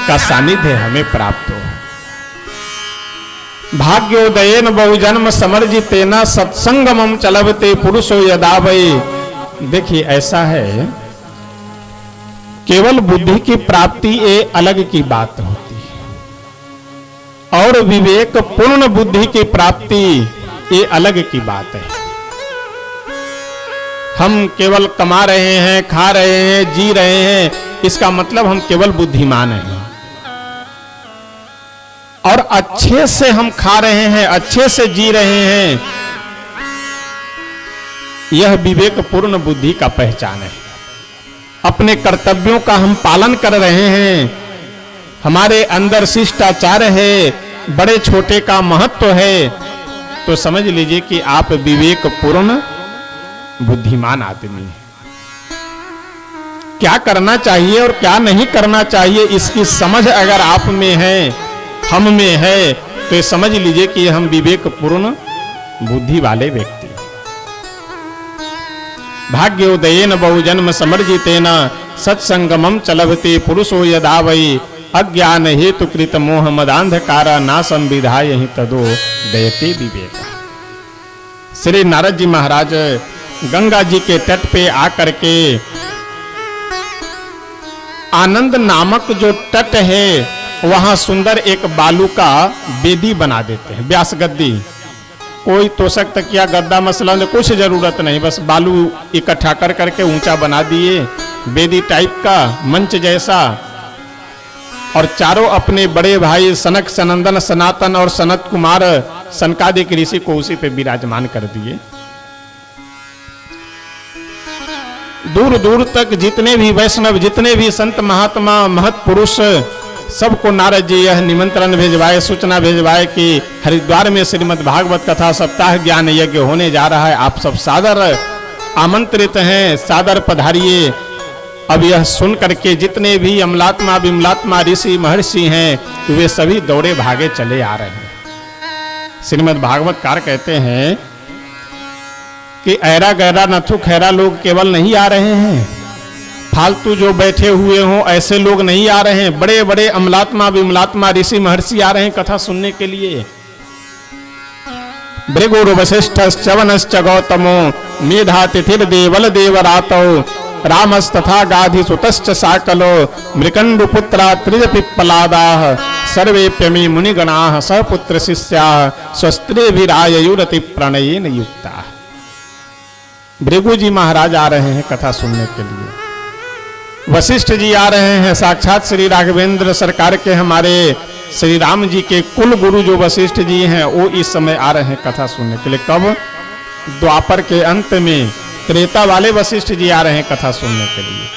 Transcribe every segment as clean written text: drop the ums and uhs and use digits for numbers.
का सानिध्य हमें प्राप्त हो। भाग्योदयेन बहुजन्म समर्जितेन सत्संगमं चलवते पुरुषो यदा वै। देखिए ऐसा है, केवल बुद्धि की प्राप्ति ये अलग की बात होती है और विवेक पूर्ण बुद्धि की प्राप्ति ये अलग की बात है। हम केवल कमा रहे हैं, खा रहे हैं, जी रहे हैं, इसका मतलब हम केवल बुद्धिमान हैं। और अच्छे से हम खा रहे हैं, अच्छे से जी रहे हैं, यह विवेक पूर्ण बुद्धि का पहचान है। अपने कर्तव्यों का हम पालन कर रहे हैं, हमारे अंदर शिष्टाचार है, बड़े छोटे का महत्व है, तो समझ लीजिए कि आप विवेक पूर्ण बुद्धिमान आदमी है। क्या करना चाहिए और क्या नहीं करना चाहिए, इसकी समझ अगर आप में है, हम में है, तो ये समझ लीजिए कि हम विवेक पूर्ण बुद्धि वाले व्यक्ति। भाग्योदयेन बहुजन्म समर्जितेन सत्संगमं चलभते पुरुषो यदा वै। अज्ञान हेतु कृत मोह मदांधकारा नासं विधाय हि तदो दयते विवेक। श्री नारद जी महाराज गंगा जी के तट पे आकर के आनंद नामक जो तट है वहां सुंदर एक बालू का बेदी बना देते हैं, व्यास गद्दी। कोई तोशक तकिया गद्दा मसलन कुछ जरूरत नहीं, बस बालू इकट्ठा कर करके ऊंचा बना दिए, बेदी टाइप का मंच जैसा। और चारों अपने बड़े भाई सनक, सनंदन, सनातन और सनत कुमार सनकादिक ऋषि को उसी पे विराजमान कर दिए। दूर दूर तक जितने भी वैष्णव, जितने भी संत महात्मा महत्पुरुष, सबको नारद जी यह निमंत्रण भेजवाए, सूचना भेजवाए कि हरिद्वार में श्रीमद् भागवत कथा सप्ताह ज्ञान यज्ञ होने जा रहा है, आप सब सादर आमंत्रित हैं, सादर पधारिए। अब यह सुन करके जितने भी अमलात्मा विमलात्मा ऋषि महर्षि हैं वे सभी दौड़े भागे चले आ रहे हैं। श्रीमद् भागवतकार कहते हैं कि ऐरा गैरा नथु खैरा लोग केवल नहीं आ रहे हैं, फालतू जो बैठे हुए हों ऐसे लोग नहीं आ रहे हैं, बड़े बड़े अमलात्मा विमलात्मा ऋषि महर्षि आ रहे हैं कथा सुनने के लिए। भृगुर वशिष्ठश्च च्यवनश्च गौतमो मेधातिथिर देवल देवरातो रामस्तथा गाधिसुतश्च साकलो मृकण्डुपुत्रा त्रिजपिप्पलादाः सर्वेप्यमे मुनिगणाः सहपुत्र शिष्याः स्वस्त्रेभिराययुरति प्रणयेन युक्ताः। भृगु जी महाराज आ रहे हैं कथा सुनने के लिए, वशिष्ठ जी आ रहे हैं, साक्षात श्री राघवेंद्र सरकार के हमारे श्री राम जी के कुल गुरु जो वशिष्ठ जी हैं वो इस समय आ रहे हैं कथा सुनने के लिए। कब? द्वापर के अंत में त्रेता वाले वशिष्ठ जी आ रहे हैं कथा सुनने के लिए।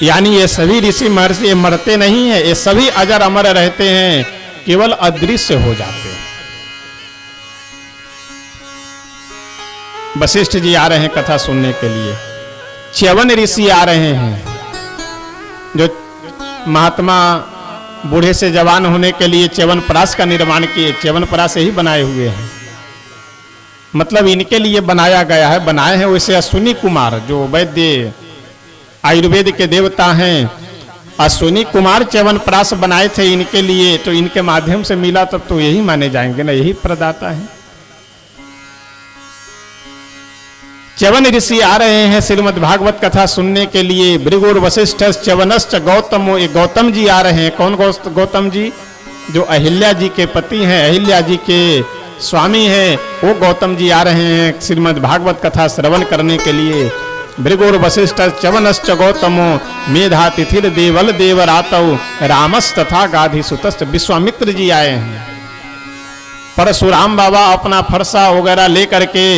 यानी ये सभी ऋषि महर्षि मरते नहीं है, ये सभी अजर अमर रहते हैं, केवल अदृश्य हो जाते हैं। वशिष्ठ जी आ रहे हैं कथा सुनने के लिए। च्यवन ऋषि आ रहे हैं, जो महात्मा बूढ़े से जवान होने के लिए च्यवन प्रास का निर्माण किए, च्यवन प्रास यही बनाए हुए हैं, मतलब इनके लिए बनाया गया है, बनाए हैं। वैसे अश्विनी कुमार जो वैद्य आयुर्वेद के देवता हैं, अश्विनी कुमार च्यवन प्रास बनाए थे इनके लिए, तो इनके माध्यम से मिला तब तो यही माने जाएंगे ना, यही प्रदाता है। च्यवन ऋषि आ रहे हैं श्रीमद् भागवत कथा सुनने के लिए। भृगुर वशिष्ठ च्यवनश्च गौतमो, ये गौतम जी आ रहे हैं। कौन गौतम जी? जो अहिल्या जी के पति हैं, अहिल्या जी के स्वामी हैं, वो गौतम जी आ रहे हैं श्रीमद् भागवत कथा श्रवण करने के लिए। भृगुर वशिष्ठ च्यवनश्च गौतमो मेधातिथिर देवल देवरातौ रामस्तथा गाधिसुतश्च, विश्वामित्र जी आए हैं। परशुराम बाबा अपना फरसा वगैरह लेकर के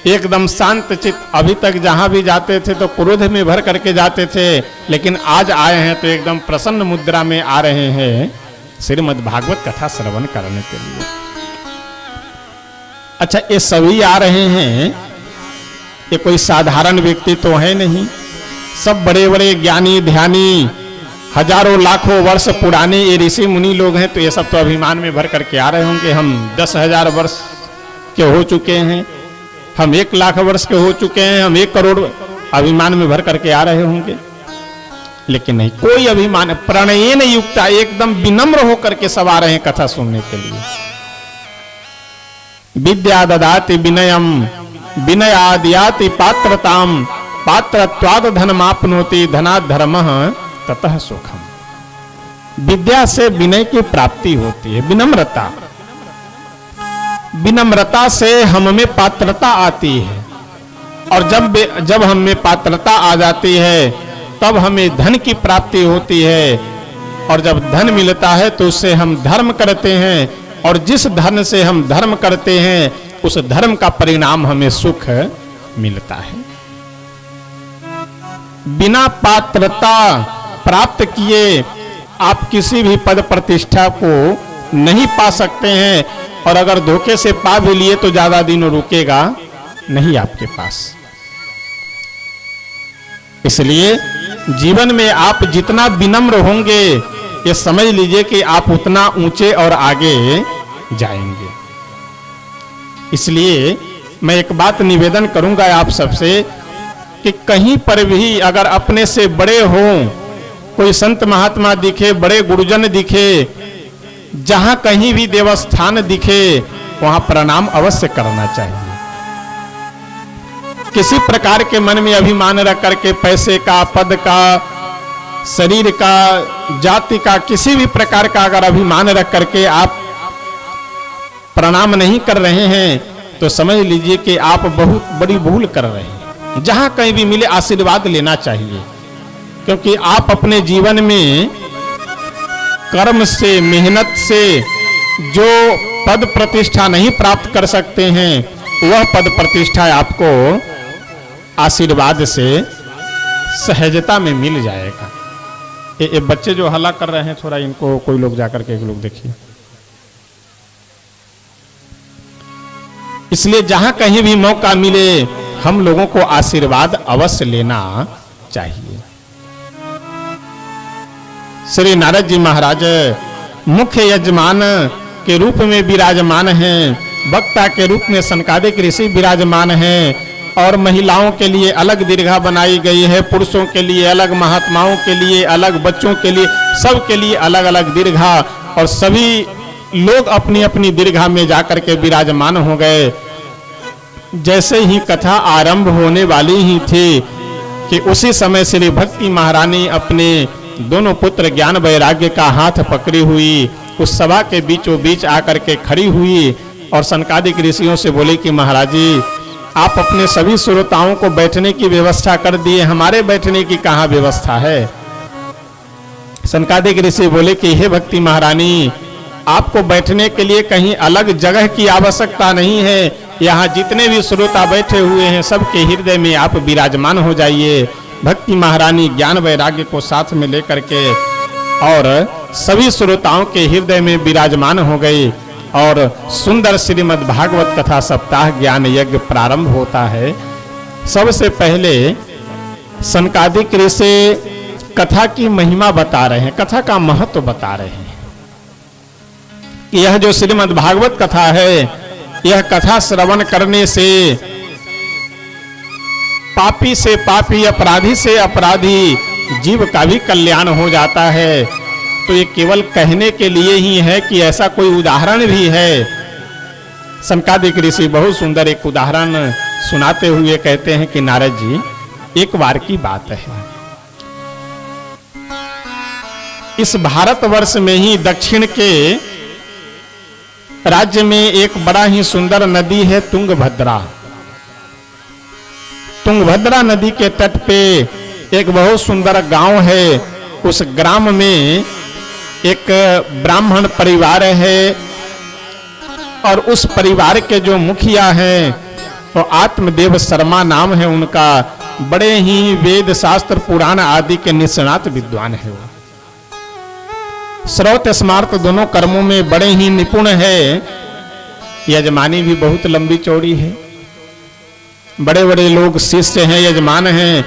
एकदम शांत चित्त, अभी तक जहां भी जाते थे तो क्रोध में भर करके जाते थे, लेकिन आज आए हैं तो एकदम प्रसन्न मुद्रा में आ रहे हैं श्रीमद् भागवत कथा श्रवण करने के लिए। अच्छा, ये सभी आ रहे हैं, ये कोई साधारण व्यक्ति तो है नहीं, सब बड़े बड़े ज्ञानी ध्यानी, हजारों लाखों वर्ष पुराने ये ऋषि मुनि लोग हैं। तो ये सब तो अभिमान में भर करके आ रहे होंगे, हम 10,000 वर्ष के हो चुके हैं, हम 1 लाख वर्ष के हो चुके हैं, हम 1 करोड़, अभिमान में भर करके आ रहे होंगे। लेकिन नहीं, कोई अभिमान, प्रणयेन युक्ता, एकदम विनम्र होकर के सब आ रहे हैं कथा सुनने के लिए। विद्या ददाति विनयम विनयादयाति पात्रताम पात्रत्वाद धनमाप्नोति धनात् धर्मः ततः सुखम। विद्या से विनय की प्राप्ति होती है, विनम्रता, विनम्रता से हम में पात्रता आती है, और जब हम में पात्रता आ जाती है तब हमें धन की प्राप्ति होती है, और जब धन मिलता है तो उससे हम धर्म करते हैं, और जिस धन से हम धर्म करते हैं उस धर्म का परिणाम हमें सुख मिलता है। बिना पात्रता प्राप्त किए आप किसी भी पद प्रतिष्ठा को नहीं पा सकते हैं, और अगर धोखे से पा भी लिए तो ज्यादा दिन रुकेगा नहीं आपके पास। इसलिए जीवन में आप जितना विनम्र होंगे, ये समझ लीजिए कि आप उतना ऊंचे और आगे जाएंगे। इसलिए मैं एक बात निवेदन करूंगा आप सबसे कि कहीं पर भी अगर अपने से बड़े हों, कोई संत महात्मा दिखे, बड़े गुरुजन दिखे, जहां कहीं भी देवस्थान दिखे, वहां प्रणाम अवश्य करना चाहिए। किसी प्रकार के मन में अभिमान रख करके पैसे का, पद का, शरीर का, जाति का, किसी भी प्रकार का अगर अभिमान रख करके आप प्रणाम नहीं कर रहे हैं तो समझ लीजिए कि आप बहुत बड़ी भूल कर रहे हैं। जहां कहीं भी मिले आशीर्वाद लेना चाहिए, क्योंकि आप अपने जीवन में कर्म से, मेहनत से जो पद प्रतिष्ठा नहीं प्राप्त कर सकते हैं, वह पद प्रतिष्ठा आपको आशीर्वाद से सहजता में मिल जाएगा। ये बच्चे जो हल्ला कर रहे हैं, थोड़ा इनको कोई लोग जाकर के एक लोग देखिए। इसलिए जहां कहीं भी मौका मिले हम लोगों को आशीर्वाद अवश्य लेना चाहिए। श्री नारद जी महाराज मुख्य यजमान के रूप में विराजमान हैं, वक्ता के रूप में सनकादिक ऋषि विराजमान हैं, और महिलाओं के लिए अलग दीर्घा बनाई गई है, पुरुषों के लिए अलग, महात्माओं के लिए अलग, बच्चों के लिए, सब के लिए अलग अलग दीर्घा, और सभी लोग अपनी अपनी दीर्घा में जाकर के विराजमान हो गए। जैसे ही कथा आरंभ होने वाली ही थी कि उसी समय श्री भक्ति महारानी अपने दोनों पुत्र ज्ञान वैराग्य का हाथ पकड़ी हुई उस सभा के बीचों बीच आकर के खड़ी हुई, और सनकादिक ऋषियों से बोले कि महाराज जी, आप अपने सभी श्रोताओं को बैठने की व्यवस्था कर दिए, हमारे बैठने की कहाँ व्यवस्था है। सनकादिक ऋषि बोले कि हे भक्ति महारानी, आपको बैठने के लिए कहीं अलग जगह की आवश्यकता नहीं है, यहाँ जितने भी श्रोता बैठे हुए हैं सबके हृदय में आप विराजमान हो जाइए। भक्ति महारानी ज्ञान वैराग्य को साथ में लेकर के और सभी श्रोताओं के हृदय में विराजमान हो गई, और सुंदर श्रीमद् भागवत कथा सप्ताह ज्ञान यज्ञ प्रारंभ होता है। सबसे पहले सनकादिक ऋषि कथा की महिमा बता रहे हैं, कथा का महत्व बता रहे हैं। यह जो श्रीमद् भागवत कथा है, यह कथा श्रवण करने से पापी से पापी, अपराधी से अपराधी जीव का भी कल्याण हो जाता है। तो ये केवल कहने के लिए ही है कि ऐसा कोई उदाहरण भी है। सनकादिक ऋषि बहुत सुंदर एक उदाहरण सुनाते हुए कहते हैं कि नारद जी, एक बार की बात है, इस भारतवर्ष में ही दक्षिण के राज्य में एक बड़ा ही सुंदर नदी है तुंगभद्रा। तुंगभद्रा नदी के तट पे एक बहुत सुंदर गांव है। उस ग्राम में एक ब्राह्मण परिवार है, और उस परिवार के जो मुखिया हैं वो आत्मदेव शर्मा नाम है उनका। बड़े ही वेद शास्त्र पुराण आदि के निष्णात विद्वान है वो। श्रौत स्मार्त दोनों कर्मों में बड़े ही निपुण है। यजमानी भी बहुत लंबी चौड़ी है, बड़े बड़े लोग शिष्य हैं, यजमान हैं।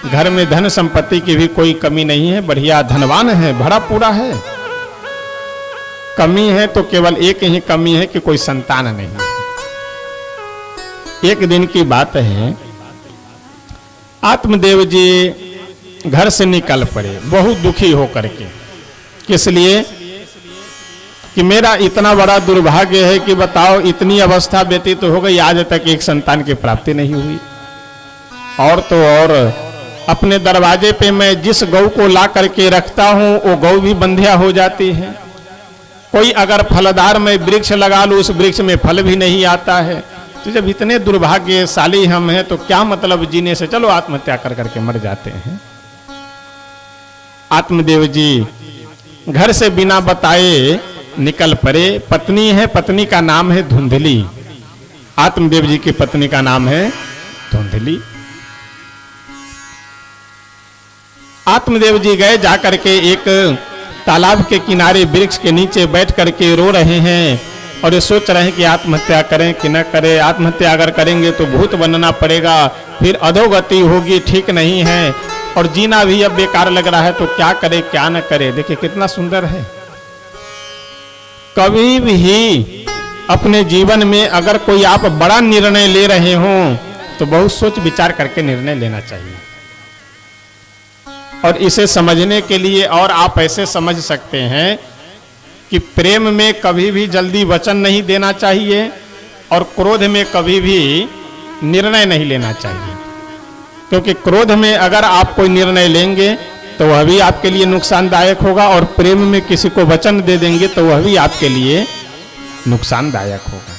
घर में धन संपत्ति की भी कोई कमी नहीं है, बढ़िया धनवान है, भरा पूरा है। कमी है तो केवल एक ही कमी है कि कोई संतान नहीं है। एक दिन की बात है, आत्मदेव जी घर से निकल पड़े बहुत दुखी होकर के। किस लिए कि मेरा इतना बड़ा दुर्भाग्य है कि बताओ इतनी अवस्था व्यतीत हो गई, आज तक एक संतान की प्राप्ति नहीं हुई। और तो और अपने दरवाजे पे मैं जिस गौ को ला करके रखता हूं वो गौ भी बंधिया हो जाती है। कोई अगर फलदार में वृक्ष लगा लूं उस वृक्ष में फल भी नहीं आता है। तो जब इतने दुर्भाग्यशाली हम हैं तो क्या मतलब जीने से, चलो आत्महत्या कर करके मर जाते हैं। आत्मदेव जी घर से बिना बताए निकल पड़े। पत्नी है, पत्नी का नाम है धुंधली। आत्मदेव जी की पत्नी का नाम है धुंधली। आत्मदेव जी गए, जाकर के एक तालाब के किनारे वृक्ष के नीचे बैठ करके रो रहे हैं और ये सोच रहे हैं कि आत्महत्या करें कि न करें। आत्महत्या अगर करेंगे तो भूत बनना पड़ेगा, फिर अधोगति होगी, ठीक नहीं है, और जीना भी अब बेकार लग रहा है, तो क्या करे क्या न करे। देखिए कितना सुंदर है। कभी भी अपने जीवन में अगर कोई आप बड़ा निर्णय ले रहे हो तो बहुत सोच विचार करके निर्णय लेना चाहिए। और इसे समझने के लिए और आप ऐसे समझ सकते हैं कि प्रेम में कभी भी जल्दी वचन नहीं देना चाहिए और क्रोध में कभी भी निर्णय नहीं लेना चाहिए। क्योंकि क्रोध में अगर आप कोई निर्णय लेंगे तो वह भी आपके लिए नुकसानदायक होगा, और प्रेम में किसी को वचन दे देंगे तो वह भी आपके लिए नुकसानदायक होगा।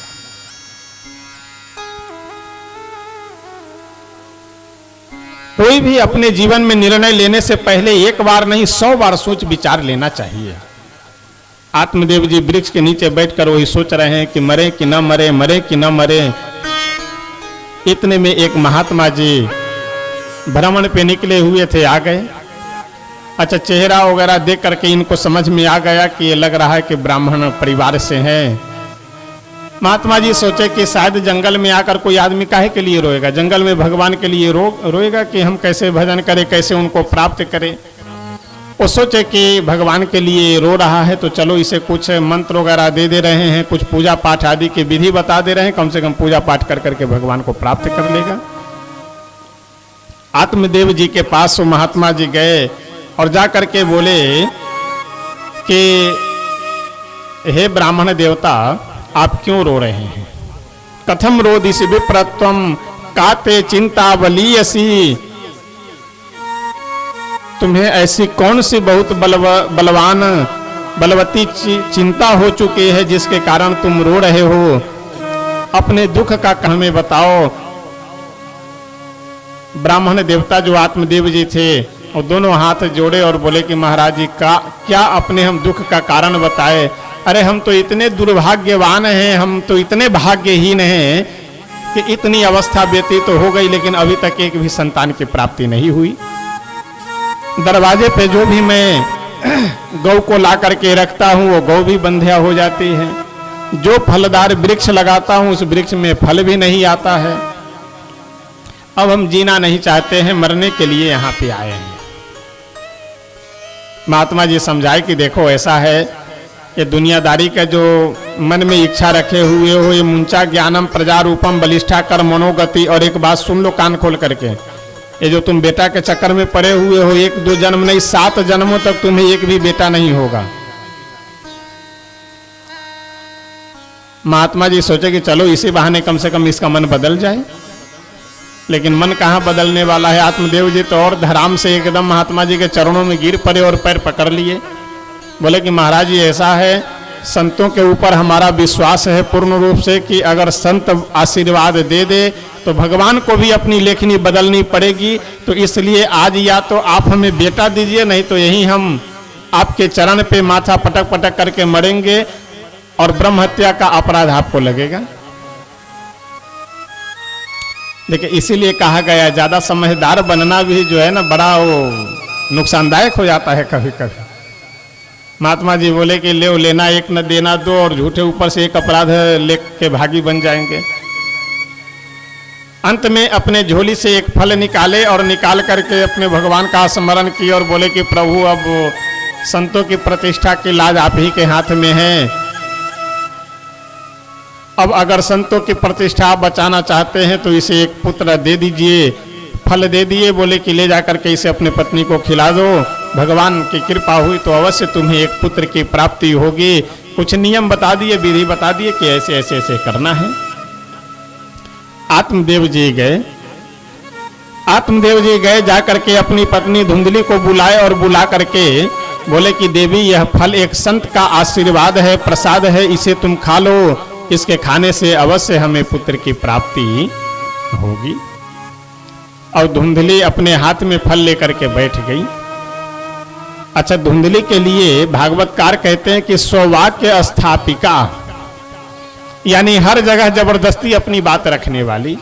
कोई भी अपने जीवन में निर्णय लेने से पहले एक बार नहीं 100 बार सोच विचार लेना चाहिए। आत्मदेव जी वृक्ष के नीचे बैठकर वही सोच रहे हैं कि मरे कि न मरे, मरे कि न मरे। इतने में एक महात्मा जी भ्रमण पे निकले हुए थे, आ गए। अच्छा, चेहरा वगैरह देख करके इनको समझ में आ गया कि ये लग रहा है कि ब्राह्मण परिवार से हैं। महात्मा जी सोचे कि शायद जंगल में आकर कोई आदमी काहे के लिए रोएगा, जंगल में भगवान के लिए रोएगा कि हम कैसे भजन करें, कैसे उनको प्राप्त करें। वो सोचे कि भगवान के लिए रो रहा है तो चलो इसे कुछ मंत्र वगैरह दे रहे हैं, कुछ पूजा पाठ आदि की विधि बता दे रहे हैं, कम से कम पूजा पाठ कर करके भगवान को प्राप्त कर लेगा। आत्मदेव जी के पास वो महात्मा जी गए और जा करके बोले कि हे ब्राह्मण देवता, आप क्यों रो रहे हैं? कथम रोदिसि विप्रत्वम काते चिंतावलीयसी। तुम्हें ऐसी कौन सी बहुत बलवान बलवती चिंता हो चुकी है जिसके कारण तुम रो रहे हो? अपने दुख का हमें बताओ। ब्राह्मण देवता जो आत्मदेव जी थे और दोनों हाथ जोड़े और बोले कि महाराज जी का क्या अपने हम दुख का कारण बताए। अरे हम तो इतने दुर्भाग्यवान हैं, हम तो इतने भाग्यहीन हैं कि इतनी अवस्था व्यतीत तो हो गई लेकिन अभी तक एक भी संतान की प्राप्ति नहीं हुई। दरवाजे पे जो भी मैं गौ को ला करके रखता हूँ वो गौ भी बंधिया हो जाती है। जो फलदार वृक्ष लगाता हूँ उस वृक्ष में फल भी नहीं आता है। अब हम जीना नहीं चाहते हैं, मरने के लिए यहाँ पे आए हैं। महात्मा जी समझाए कि देखो ऐसा है, ये दुनियादारी का जो मन में इच्छा रखे हुए हो, ये मुंचा ज्ञानम प्रजारूपम बलिष्ठा कर मनोगति। और एक बात सुन लो कान खोल करके, ये जो तुम बेटा के चक्कर में पड़े हुए हो, 1-2 जन्म नहीं 7 जन्मों तक तुम्हें एक भी बेटा नहीं होगा। महात्मा जी सोचे कि चलो इसी बहाने कम से कम इसका मन बदल जाए, लेकिन मन कहाँ बदलने वाला है। आत्मदेव जी तो और धराम से एकदम महात्मा जी के चरणों में गिर पड़े और पैर पकड़ लिए। बोले कि महाराज जी ऐसा है, संतों के ऊपर हमारा विश्वास है पूर्ण रूप से कि अगर संत आशीर्वाद दे दे तो भगवान को भी अपनी लेखनी बदलनी पड़ेगी। तो इसलिए आज या तो आप हमें बेटा दीजिए, नहीं तो यही हम आपके चरण पे माथा पटक पटक करके मरेंगे और ब्रह्म हत्या का अपराध आपको लगेगा। देखिए इसीलिए कहा गया ज्यादा समझदार बनना भी जो है ना बड़ा वो नुकसानदायक हो जाता है कभी कभी। महात्मा जी बोले कि ले लेना एक न देना दो, और झूठे ऊपर से एक अपराध लेके भागी बन जाएंगे। अंत में अपने झोली से एक फल निकाले और निकाल करके अपने भगवान का स्मरण किया और बोले कि प्रभु अब संतों की प्रतिष्ठा की लाज आप ही के हाथ में है। अब अगर संतों की प्रतिष्ठा आप बचाना चाहते हैं तो इसे एक पुत्र दे दीजिए। फल दे दिए, बोले कि ले जाकर के इसे अपने पत्नी को खिला दो, भगवान की कृपा हुई तो अवश्य तुम्हें एक पुत्र की प्राप्ति होगी। कुछ नियम बता दिए, विधि बता दिए कि ऐसे ऐसे ऐसे करना है। आत्मदेव जी गए जाकर के अपनी पत्नी धुंधली को बुलाए और बुला करके बोले कि देवी यह फल एक संत का आशीर्वाद है, प्रसाद है, इसे तुम खा लो, इसके खाने से अवश्य हमें पुत्र की प्राप्ति होगी। और धुंधली अपने हाथ में फल लेकर के बैठ गई। अच्छा, धुंधली के लिए भागवतकार कहते हैं कि सौभाग्य स्थापिका, यानी हर जगह जबरदस्ती अपनी बात रखने वाली।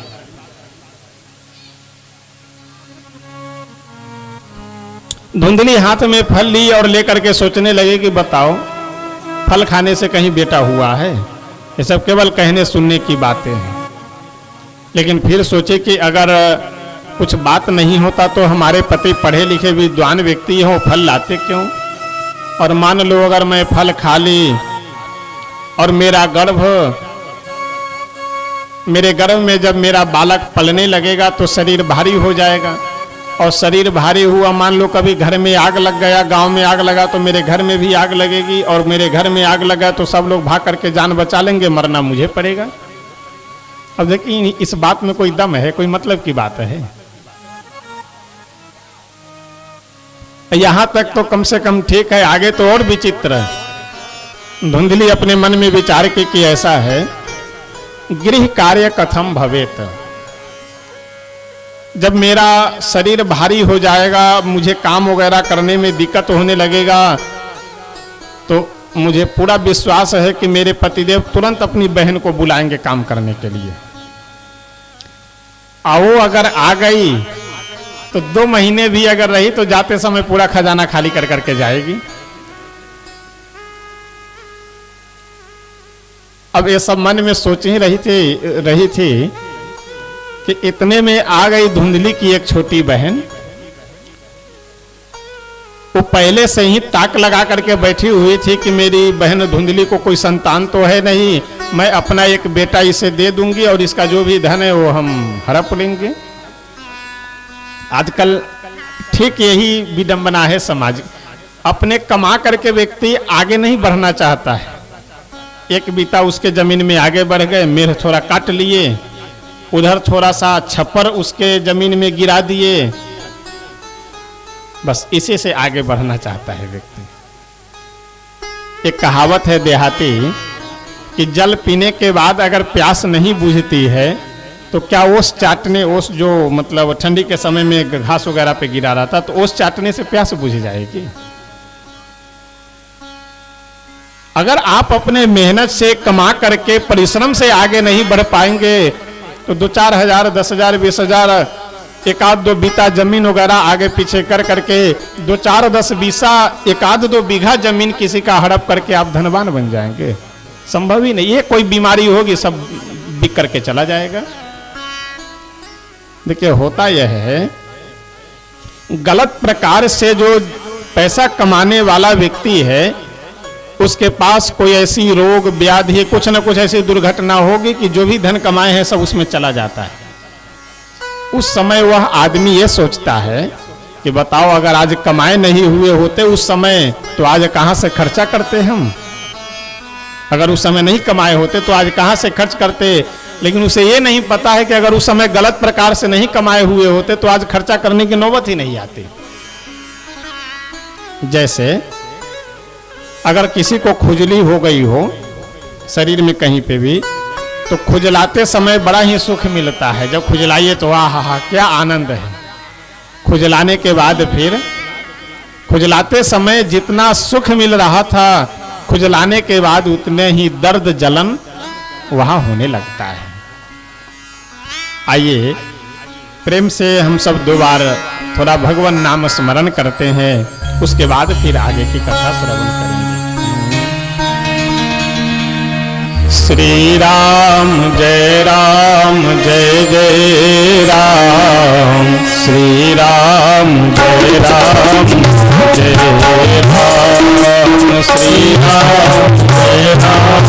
धुंधली हाथ में फल ली और लेकर के सोचने लगे कि बताओ, फल खाने से कहीं बेटा हुआ है? ये सब केवल कहने सुनने की बातें हैं। लेकिन फिर सोचे कि अगर कुछ बात नहीं होता तो हमारे पति पढ़े लिखे विद्वान व्यक्ति हो, फल लाते क्यों? और मान लो अगर मैं फल खा ली और मेरे गर्भ में जब मेरा बालक पलने लगेगा तो शरीर भारी हो जाएगा, और शरीर भारी हुआ, मान लो कभी घर में आग लग गया, गांव में आग लगा तो मेरे घर में भी आग लगेगी, और मेरे घर में आग लगा तो सब लोग भाग करके जान बचा लेंगे, मरना मुझे पड़ेगा। अब देखिए इस बात में कोई दम है, कोई मतलब की बात है? यहां तक तो कम से कम ठीक है, आगे तो और विचित्र है। धुंधली अपने मन में विचार की कि ऐसा है, गृह कार्य कथम भवेत, जब मेरा शरीर भारी हो जाएगा, मुझे काम वगैरह करने में दिक्कत होने लगेगा, तो मुझे पूरा विश्वास है कि मेरे पतिदेव तुरंत अपनी बहन को बुलाएंगे काम करने के लिए। वो अगर आ गई तो 2 महीने भी अगर रही तो जाते समय पूरा खजाना खाली कर करके जाएगी। अब ये सब मन में सोच ही रही थी कि इतने में आ गई धुंधली की एक छोटी बहन। वो पहले से ही ताक लगा करके बैठी हुई थी कि मेरी बहन धुंधली को कोई संतान तो है नहीं, मैं अपना एक बेटा इसे दे दूंगी और इसका जो भी धन है वो हम हड़प लेंगे। आजकल ठीक यही विडंबना है समाज। अपने कमा करके व्यक्ति आगे नहीं बढ़ना चाहता है। एक बीता उसके जमीन में आगे बढ़ गए, मेढ़ थोड़ा काट लिए, उधर थोड़ा सा छप्पर उसके जमीन में गिरा दिए, बस इसी से आगे बढ़ना चाहता है व्यक्ति। एक कहावत है देहाती कि जल पीने के बाद अगर प्यास नहीं बुझती है तो क्या ओस चाटने, ओस जो मतलब ठंडी के समय में घास वगैरह पे गिरा रहता, तो ओस चाटने से प्यास बुझ जाएगी। अगर आप अपने मेहनत से कमा करके परिश्रम से आगे नहीं बढ़ पाएंगे तो 2-4 हजार, 10 हजार, 20 हजार, 1-2 बीता जमीन वगैरह आगे पीछे कर करके 2-4, 10 बीसा, 1-2 बीघा जमीन किसी का हड़प करके आप धनवान बन जाएंगे? संभव ही नहीं। ये कोई बीमारी होगी, सब बिक करके चला जाएगा। देखिए होता यह है, गलत प्रकार से जो पैसा कमाने वाला व्यक्ति है उसके पास कोई ऐसी रोग व्याधि, कुछ न कुछ ऐसी दुर्घटना होगी कि जो भी धन कमाए हैं सब उसमें चला जाता है। उस समय वह आदमी ये सोचता है कि बताओ अगर आज कमाए नहीं हुए होते उस समय तो आज कहां से खर्चा करते हम? अगर उस समय नहीं कमाए होते तो आज कहां से खर्च करते? लेकिन उसे ये नहीं पता है कि अगर उस समय गलत प्रकार से नहीं कमाए हुए होते तो आज खर्चा करने की नौबत ही नहीं आती। जैसे अगर किसी को खुजली हो गई हो शरीर में कहीं पे भी, तो खुजलाते समय बड़ा ही सुख मिलता है। जब खुजलाइए तो आहा क्या आनंद है। खुजलाने के बाद फिर खुजलाते समय जितना सुख मिल रहा था, खुजलाने के बाद उतने ही दर्द जलन वहां होने लगता है। आइए प्रेम से हम सब 2 बार थोड़ा भगवान नाम स्मरण करते हैं, उसके बाद फिर आगे की कथा श्रवण करेंगे। श्री राम जय जय राम, श्री राम जय राम, श्री राम जय राम,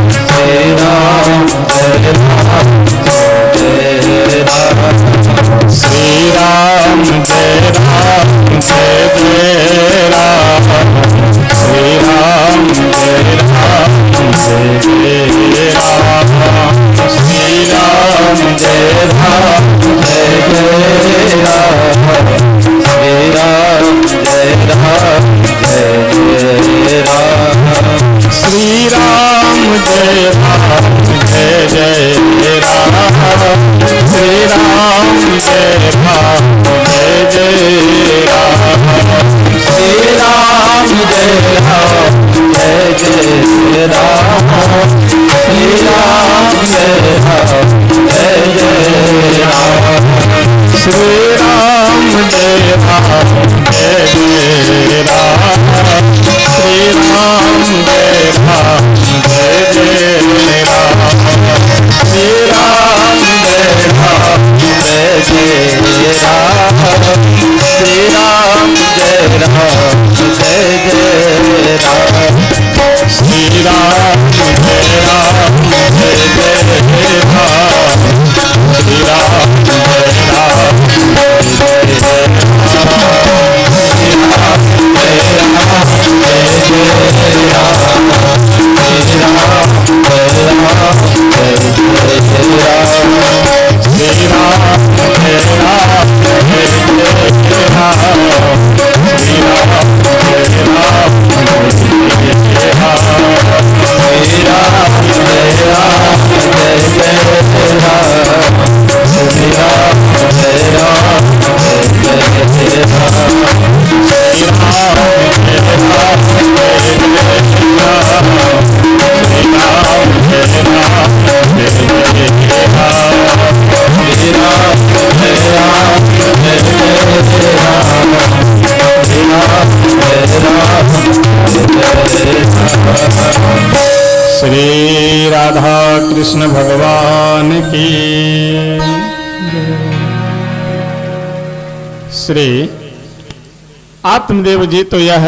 श्री राम जय राम, राधा कृष्ण भगवान की। श्री आत्मदेव जी तो यह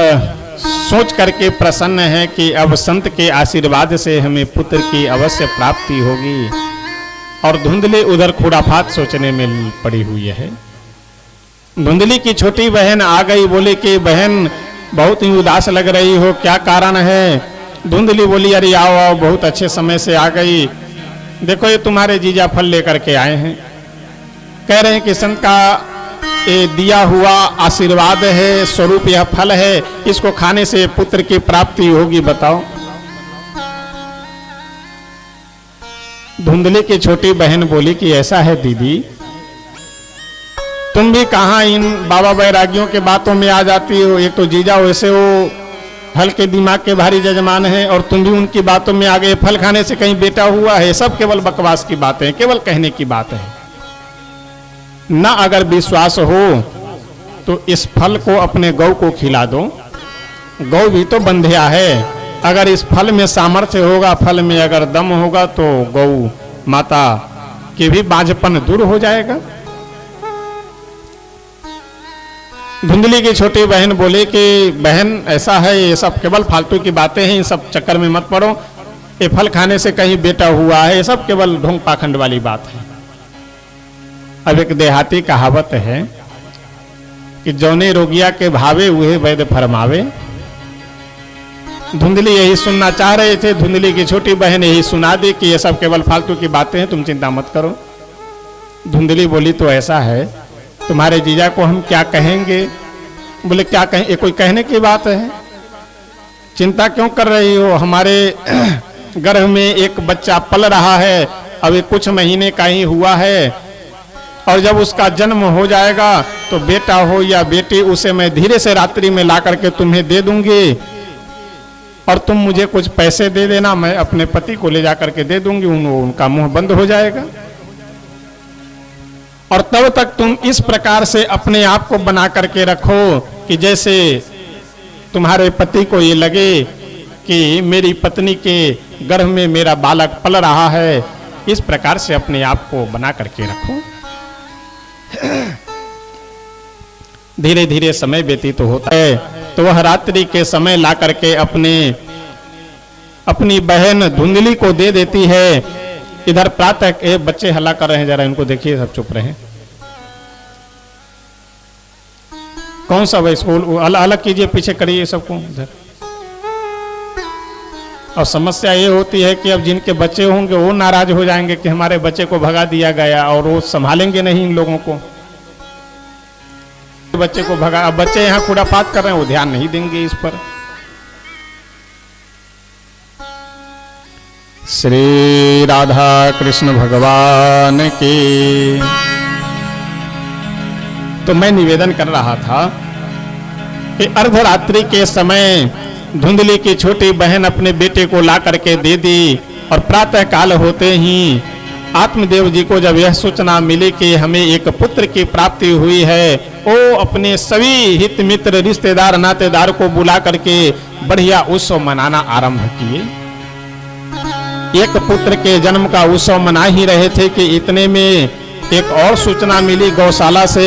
सोच करके प्रसन्न है कि अब संत के आशीर्वाद से हमें पुत्र की अवश्य प्राप्ति होगी, और धुंधली उधर खुराफात सोचने में पड़ी हुई है। धुंधली की छोटी बहन आ गई, बोले कि बहन बहुत ही उदास लग रही हो, क्या कारण है? धुंधली बोली अरे आओ आओ, बहुत अच्छे समय से आ गई, देखो ये तुम्हारे जीजा फल लेकर के आए हैं। कह रहे हैं कि संत का ये दिया हुआ आशीर्वाद है, स्वरूप यह फल है, इसको खाने से पुत्र की प्राप्ति होगी, बताओ। धुंधली की छोटी बहन बोली कि ऐसा है दीदी, तुम भी कहां इन बाबा बैरागियों के बातों में आ जाती हो। एक तो जीजा वैसे वो हल्के दिमाग के भारी जजमान हैं, और तुम भी उनकी बातों में आ गए। फल खाने से कहीं बेटा हुआ है? सब केवल बकवास की बातें हैं, केवल कहने की बात है। ना अगर विश्वास हो तो इस फल को अपने गौ को खिला दो, गौ भी तो बंध्या है। अगर इस फल में सामर्थ्य होगा, फल में अगर दम होगा, तो गौ माता के भी बांझपन दूर हो जाएगा। धुंधली की छोटी बहन बोले कि बहन ऐसा है, ये सब केवल फालतू की बातें हैं, इन सब चक्कर में मत पड़ो। ये फल खाने से कहीं बेटा हुआ है, ये सब केवल ढोंग पाखंड वाली बात है। अब एक देहाती कहावत है कि जौने रोगिया के भावे हुए वैद्य फरमावे। धुंधली यही सुनना चाह रहे थे, धुंधली की छोटी बहन यही सुना दी कि ये सब केवल फालतू की बातें हैं, तुम चिंता मत करो। धुंधली बोली तो ऐसा है, तुम्हारे जीजा को हम क्या कहेंगे? बोले क्या कहें, ये कोई कहने की बात है? चिंता क्यों कर रही हो? हमारे गर्भ में एक बच्चा पल रहा है, अभी कुछ महीने का ही हुआ है, और जब उसका जन्म हो जाएगा तो बेटा हो या बेटी, उसे मैं धीरे से रात्रि में ला करके तुम्हें दे दूंगी, और तुम मुझे कुछ पैसे दे देना, मैं अपने पति को ले जा करके दे दूंगी, उनका मुंह बंद हो जाएगा। और तब तक तुम इस प्रकार से अपने आप को बना करके रखो कि जैसे तुम्हारे पति को ये लगे कि मेरी पत्नी के गर्भ में मेरा बालक पल रहा है। इस प्रकार से अपने आप को बना करके रखो। धीरे धीरे समय व्यतीत होता है, तो वह रात्रि के समय ला करके अपनी बहन धुंधली को दे देती है। इधर प्रातः बच्चे हल्ला कर रहे हैं, जरा इनको देखिए, सब चुप रहे। कौन सा वह स्कूल? अलग कीजिए, पीछे करिए सबको इधर। और समस्या ये होती है कि अब जिनके बच्चे होंगे वो नाराज हो जाएंगे कि हमारे बच्चे को भगा दिया गया, और वो संभालेंगे नहीं इन लोगों को। बच्चे को भगा, अब बच्चे यहाँ खुरापात कर रहे हैं, वो ध्यान नहीं देंगे इस पर। श्री राधा कृष्ण भगवान की। तो मैं निवेदन कर रहा था कि अर्धरात्रि के समय धुंधली की छोटी बहन अपने बेटे को ला करके दे दी, और प्रातः काल होते ही आत्मदेव जी को जब यह सूचना मिली कि हमें एक पुत्र की प्राप्ति हुई है, वो अपने सभी हित मित्र रिश्तेदार नातेदार को बुला करके बढ़िया उत्सव मनाना आरंभ किए। एक पुत्र के जन्म का उत्सव मना ही रहे थे कि इतने में एक और सूचना मिली गौशाला से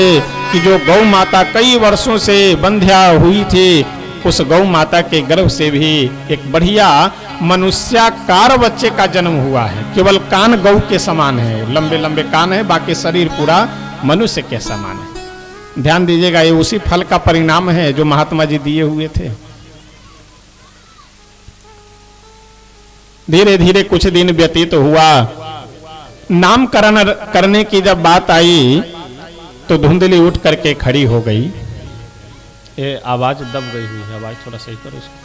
कि जो गौ माता कई वर्षों से बंध्या हुई थी, उस गौ माता के गर्भ से भी एक बढ़िया मनुष्याकार बच्चे का जन्म हुआ है। केवल कान गौ के समान है, लंबे लंबे कान है, बाकी शरीर पूरा मनुष्य के समान है। ध्यान दीजिएगा, ये उसी फल का परिणाम है जो महात्मा जी दिए हुए थे। धीरे धीरे कुछ दिन व्यतीत हुआ। नामकरण करने की जब बात आई तो धुंधली उठ करके खड़ी हो गई। ये आवाज दब गई हुई है, आवाज थोड़ा सही करो इसको।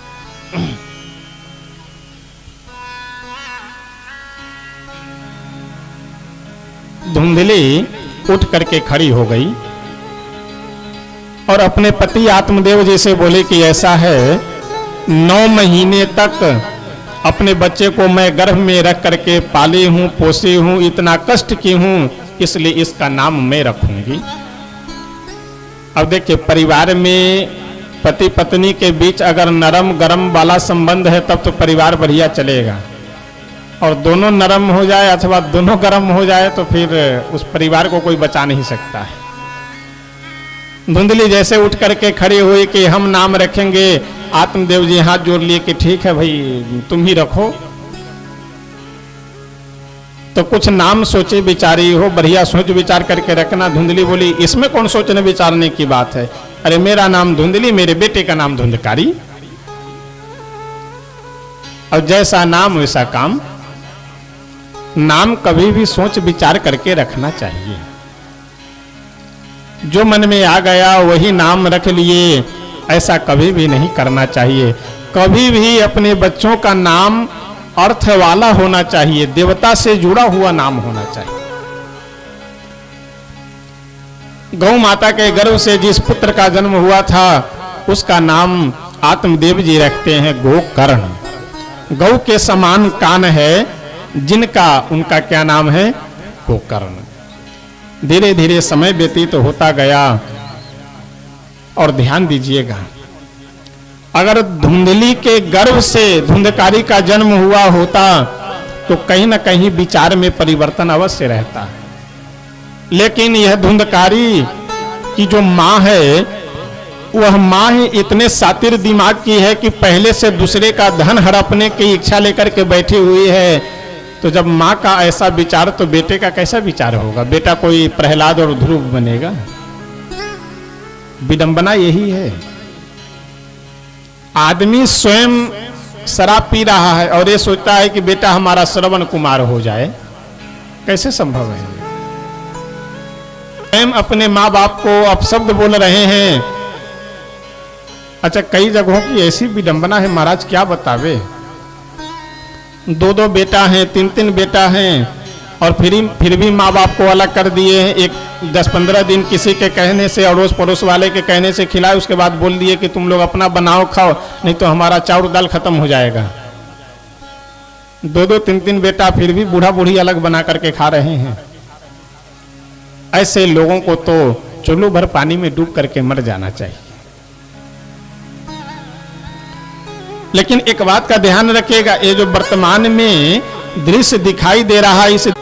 धुंधली उठ करके खड़ी हो गई और अपने पति आत्मदेव जी से बोले कि ऐसा है, 9 महीने तक अपने बच्चे को मैं गर्भ में रख करके पाली हूं, पोसी हूं, इतना कष्ट की हूं, इसलिए इसका नाम मैं रखूंगी। अब देखिए, परिवार में पति पत्नी के बीच अगर नरम गरम वाला संबंध है तब तो परिवार बढ़िया चलेगा। और दोनों नरम हो जाए अथवा दोनों गर्म हो जाए तो फिर उस परिवार को कोई बचा नहीं सकता है। धुंधली जैसे उठ करके खड़ी हुई कि हम नाम रखेंगे, आत्मदेव जी हाथ जोड़ लिए कि ठीक है भाई तुम ही रखो। तो कुछ नाम सोचे विचारी हो, बढ़िया सोच विचार करके रखना। धुंधली बोली इसमें कौन सोचने विचारने की बात है, अरे मेरा नाम धुंधली, मेरे बेटे का नाम धुंधकारी, और जैसा नाम वैसा काम। नाम कभी भी सोच विचार करके रखना चाहिए। जो मन में आ गया वही नाम रख लिए, ऐसा कभी भी नहीं करना चाहिए। कभी भी अपने बच्चों का नाम अर्थ वाला होना चाहिए, देवता से जुड़ा हुआ नाम होना चाहिए। गौ माता के गर्भ से जिस पुत्र का जन्म हुआ था उसका नाम आत्मदेव जी रखते हैं गोकर्ण। गौ के समान कान है जिनका, उनका क्या नाम है, गोकर्ण। धीरे धीरे समय व्यतीत होता गया और ध्यान दीजिएगा, अगर धुंधली के गर्भ से धुंधकारी का जन्म हुआ होता तो कहीं ना कहीं विचार में परिवर्तन अवश्य रहता। लेकिन यह धुंधकारी की जो माँ है वह माँ ही इतने सातिर दिमाग की है कि पहले से दूसरे का धन हड़पने की इच्छा लेकर के बैठी हुई है। तो जब माँ का ऐसा विचार तो बेटे का कैसा विचार होगा? बेटा कोई प्रहलाद और ध्रुव बनेगा? विडंबना यही है। आदमी स्वयं शराब पी रहा है और ये सोचता है कि बेटा हमारा श्रवण कुमार हो जाए, कैसे संभव है? स्वयं अपने माँ बाप को अपशब्द बोल रहे हैं। अच्छा, कई जगहों की ऐसी विडंबना है महाराज, क्या बतावे। दो दो बेटा हैं, तीन तीन बेटा हैं, और फिर भी माँ बाप को अलग कर दिए हैं। एक 10-15 दिन किसी के कहने से, अड़ोस पड़ोस वाले के कहने से खिलाए, उसके बाद बोल दिए कि तुम लोग अपना बनाओ खाओ, नहीं तो हमारा चाउर दाल खत्म हो जाएगा। दो दो तीन तीन बेटा, फिर भी बूढ़ा बूढ़ी अलग बना करके खा रहे हैं। ऐसे लोगों को तो चुल्लू भर पानी में डूब करके मर जाना चाहिए। लेकिन एक बात का ध्यान रखिएगा, ये जो वर्तमान में दृश्य दिखाई दे रहा है, इसे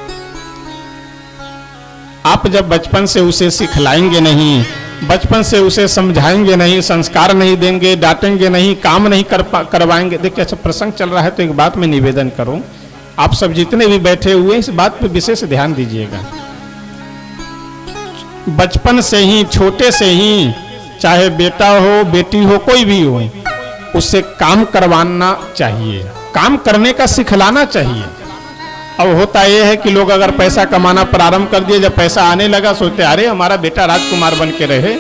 आप जब बचपन से उसे सिखलाएंगे नहीं, बचपन से उसे समझाएंगे नहीं, संस्कार नहीं देंगे, डांटेंगे नहीं, काम नहीं करवाएंगे। देखिए, अच्छा प्रसंग चल रहा है तो एक बात मैं निवेदन करूं, आप सब जितने भी बैठे हुए इस बात पे विशेष ध्यान दीजिएगा। बचपन से ही, छोटे से ही, चाहे बेटा हो बेटी हो कोई भी हो, उससे काम करवाना चाहिए, काम करने का सिखलाना चाहिए। अब होता यह है कि लोग अगर पैसा कमाना प्रारंभ कर दिए, जब पैसा आने लगा सोचते अरे हमारा बेटा राजकुमार बन के रहे,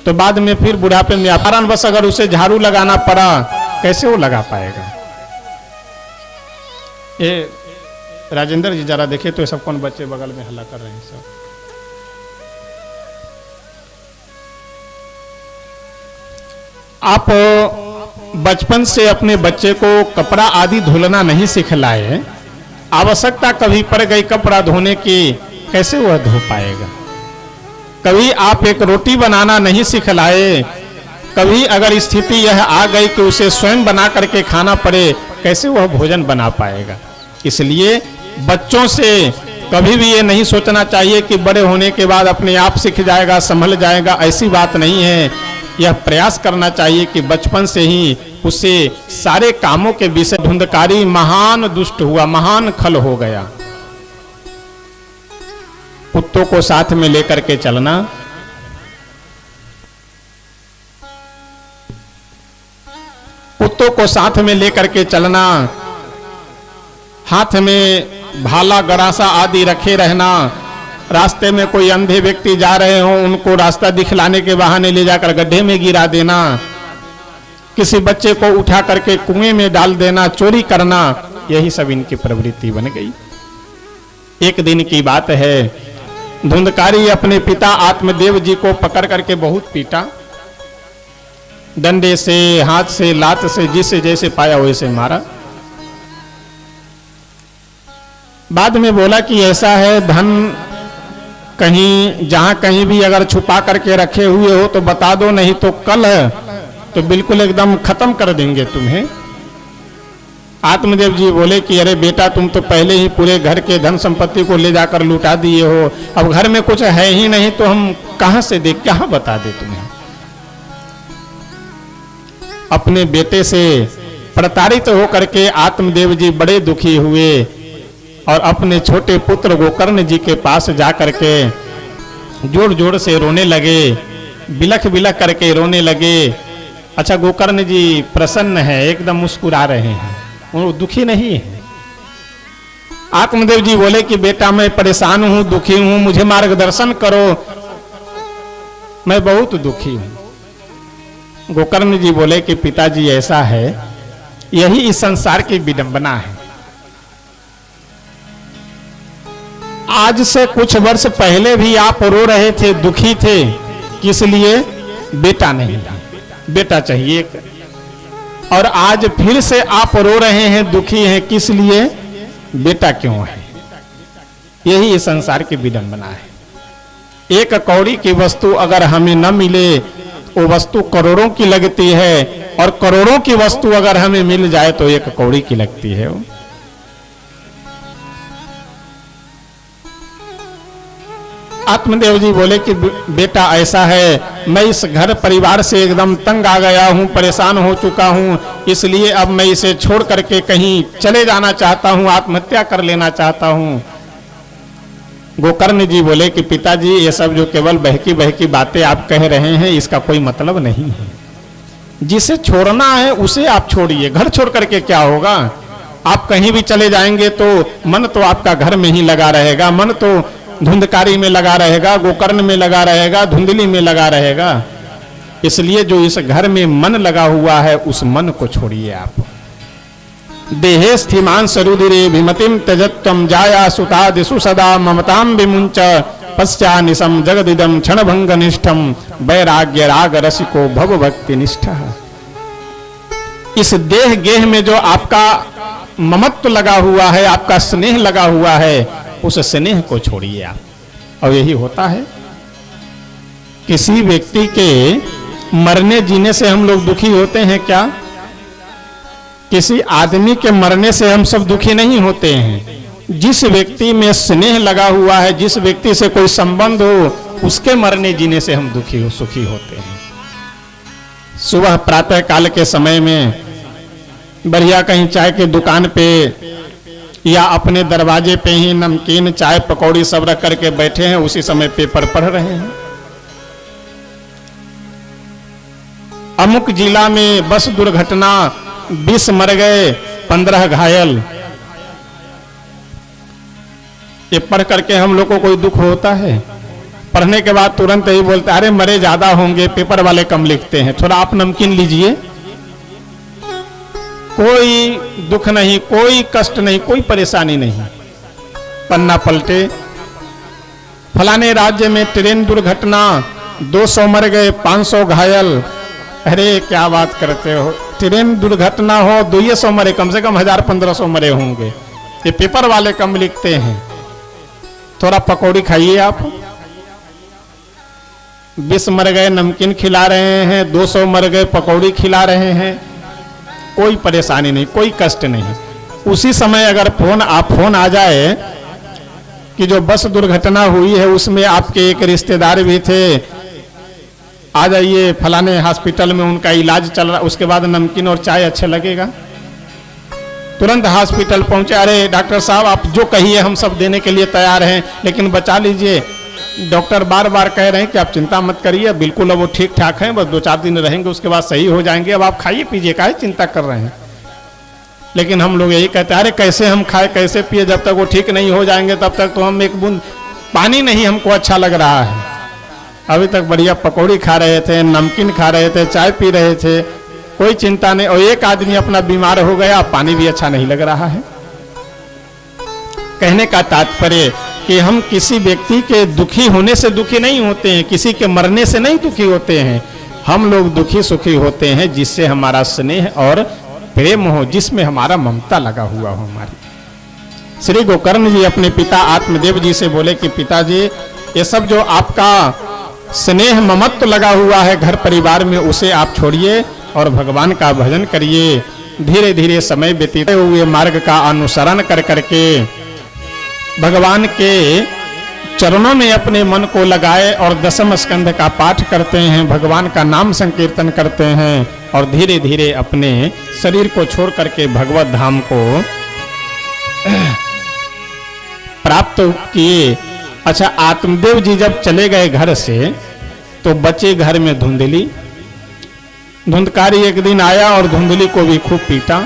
तो बाद में फिर बुढ़ापे में कारण बस अगर उसे झाड़ू लगाना पड़ा, कैसे वो लगा पाएगा? ये राजेंद्र जी जरा देखे तो ये सब कौन बच्चे बगल में हल्ला कर रहे हैं सब। आप बचपन से अपने बच्चे को कपड़ा आदि धुलना नहीं सिखलाए, आवश्यकता कभी पड़ गई कपड़ा धोने की, कैसे वह धो पाएगा? कभी आप एक रोटी बनाना नहीं सिखलाए, कभी अगर स्थिति यह आ गई कि उसे स्वयं बना करके खाना पड़े, कैसे वह भोजन बना पाएगा? इसलिए बच्चों से कभी भी ये नहीं सोचना चाहिए कि बड़े होने के बाद अपने आप सीख जाएगा, संभल जाएगा, ऐसी बात नहीं है। यह प्रयास करना चाहिए कि बचपन से ही उसे सारे कामों के विषय। धुंधकारी महान दुष्ट हुआ, महान खल हो गया। कुत्तों को साथ में लेकर के चलना, कुत्तों को साथ में लेकर के चलना, हाथ में भाला गरासा आदि रखे रहना, रास्ते में कोई अंधे व्यक्ति जा रहे हो उनको रास्ता दिखलाने के बहाने ले जाकर गड्ढे में गिरा देना, किसी बच्चे को उठा करके कुएं में डाल देना, चोरी करना, यही सब इनकी प्रवृत्ति बन गई। एक दिन की बात है, धुंधकारी अपने पिता आत्मदेव जी को पकड़ करके बहुत पीटा, डंडे से, हाथ से, लात से, जिससे जैसे पाया वैसे मारा। बाद में बोला कि ऐसा है, धन कहीं जहां कहीं भी अगर छुपा करके रखे हुए हो तो बता दो, नहीं तो कल तो बिल्कुल एकदम खत्म कर देंगे तुम्हें। आत्मदेव जी बोले कि अरे बेटा, तुम तो पहले ही पूरे घर के धन संपत्ति को ले जाकर लुटा दिए हो, अब घर में कुछ है ही नहीं तो हम कहां से दे, क्या बता दे तुम्हें। अपने बेटे से प्रताड़ित होकर के आत्मदेव जी बड़े दुखी हुए और अपने छोटे पुत्र गोकर्ण जी के पास जाकर के जोर जोर से रोने लगे, बिलख बिलख करके रोने लगे। अच्छा, गोकर्ण जी प्रसन्न है, एकदम मुस्कुरा रहे हैं, वो दुखी नहीं है। आत्मदेव जी बोले कि बेटा, मैं परेशान हूं, दुखी हूं, मुझे मार्गदर्शन करो, मैं बहुत दुखी हूं। गोकर्ण जी बोले कि पिताजी ऐसा है, यही इस संसार की विडंबना है। आज से कुछ वर्ष पहले भी आप रो रहे थे, दुखी थे, किस लिए? बेटा नहीं था, बेटा चाहिए। और आज फिर से आप रो रहे हैं, दुखी हैं, किस लिए? बेटा क्यों है? यही इस संसार की विडंबना है। एक कौड़ी की वस्तु अगर हमें न मिले, वो वस्तु करोड़ों की लगती है, और करोड़ों की वस्तु अगर हमें मिल जाए तो एक कौड़ी की लगती है। वो आत्मदेव जी बोले कि बेटा ऐसा है, मैं इस घर परिवार से एकदम तंग आ गया हूं, परेशान हो चुका हूं, इसलिए अब मैं इसे छोड़ करके कहीं चले जाना चाहता हूं, आत्महत्या कर लेना चाहता हूं। गोकर्ण जी बोले कि पिताजी, ये सब जो केवल बहकी बहकी बातें आप कह रहे हैं, इसका कोई मतलब नहीं है। जिसे छोड़ना है उसे आप छोड़िए, घर छोड़ करके क्या होगा? आप कहीं भी चले जाएंगे तो मन तो आपका घर में ही लगा रहेगा, मन तो धुंधकारी में लगा रहेगा, गोकर्ण में लगा रहेगा, धुंधली में लगा रहेगा। इसलिए जो इस घर में मन लगा हुआ है, उस मन को छोड़िए आप। देहे स्थिमान सरुदिरे विमतिम त्यजत्वम जाया सुतादिषु सदा ममताम विमुंच पश्चा निशम जगदिदम क्षणभंग निष्ठम वैराग्य राग रसिको भव भक्ति निष्ठा। इस देह गेह में जो आपका ममत्व लगा हुआ है, आपका स्नेह लगा हुआ है, उस स्नेह को छोड़िए आप। और यही होता है, किसी व्यक्ति के मरने जीने से हम लोग दुखी होते हैं क्या? किसी आदमी के मरने से हम सब दुखी नहीं होते हैं। जिस व्यक्ति में स्नेह लगा हुआ है, जिस व्यक्ति से कोई संबंध हो, उसके मरने जीने से हम दुखी हो सुखी होते हैं। सुबह प्रातः काल के समय में बढ़िया कहीं चाय की दुकान पे या अपने दरवाजे पे ही नमकीन चाय पकौड़ी सब रख करके बैठे हैं, उसी समय पेपर पढ़ रहे हैं। अमुक जिला में बस दुर्घटना, 20 मर गए, 15 घायल। ये पढ़ करके हम लोग को कोई दुख होता है? पढ़ने के बाद तुरंत ही बोलते अरे मरे ज्यादा होंगे, पेपर वाले कम लिखते हैं, थोड़ा आप नमकीन लीजिए। कोई दुख नहीं, कोई कष्ट नहीं, कोई परेशानी नहीं। पन्ना पलटे, फलाने राज्य में ट्रेन दुर्घटना, 200 मर गए, 500 घायल। अरे क्या बात करते हो, ट्रेन दुर्घटना हो 200 मरे, कम से कम 1000-1500 मरे होंगे, ये पेपर वाले कम लिखते हैं। थोड़ा पकौड़ी खाइए आप। 20 मर गए नमकीन खिला रहे हैं, 200 मर गए पकौड़ी खिला रहे हैं, कोई परेशानी नहीं, कोई कष्ट नहीं। उसी समय अगर फोन आ जाए कि जो बस दुर्घटना हुई है उसमें आपके एक रिश्तेदार भी थे, आ जाइए फलाने हॉस्पिटल में उनका इलाज चल रहा, उसके बाद नमकीन और चाय अच्छा लगेगा? तुरंत हॉस्पिटल पहुंचे, अरे डॉक्टर साहब आप जो कहिए हम सब देने के लिए तैयार हैं, लेकिन बचा लीजिए। डॉक्टर बार बार कह रहे हैं कि आप चिंता मत करिए, बिल्कुल अब वो ठीक ठाक हैं, बस 2-4 दिन रहेंगे, उसके बाद सही हो जाएंगे, अब आप खाइए पीजिए, काहे चिंता कर रहे हैं। लेकिन हम लोग यही कहते हैं अरे कैसे हम खाए कैसे पिए, जब तक वो ठीक नहीं हो जाएंगे तब तक तो हम एक बूंद पानी नहीं हमको अच्छा लग रहा है। अभी तक बढ़िया पकौड़ी खा रहे थे, नमकीन खा रहे थे, चाय पी रहे थे, कोई चिंता नहीं। और एक आदमी अपना बीमार हो गया, पानी भी अच्छा नहीं लग रहा है। कहने का तात्पर्य कि हम किसी व्यक्ति के दुखी होने से दुखी नहीं होते हैं, किसी के मरने से नहीं दुखी होते हैं। हम लोग दुखी सुखी होते हैं जिससे हमारा स्नेह और प्रेम हो, जिसमें हमारा ममता लगा हुआ हो हमारी। श्री गोकर्ण जी अपने पिता आत्मदेव जी से बोले कि पिताजी, ये सब जो आपका स्नेह ममत्व लगा हुआ है घर परिवार में, उसे आप छोड़िए और भगवान का भजन करिए। धीरे धीरे समय व्यतीत हुए मार्ग का अनुसरण कर करके भगवान के चरणों में अपने मन को लगाए और दशम स्कंध का पाठ करते हैं, भगवान का नाम संकीर्तन करते हैं और धीरे धीरे अपने शरीर को छोड़ करके भगवत धाम को प्राप्त किए। अच्छा, आत्मदेव जी जब चले गए घर से तो बचे घर में धुंधली। धुंधकारी एक दिन आया और धुंधली को भी खूब पीटा।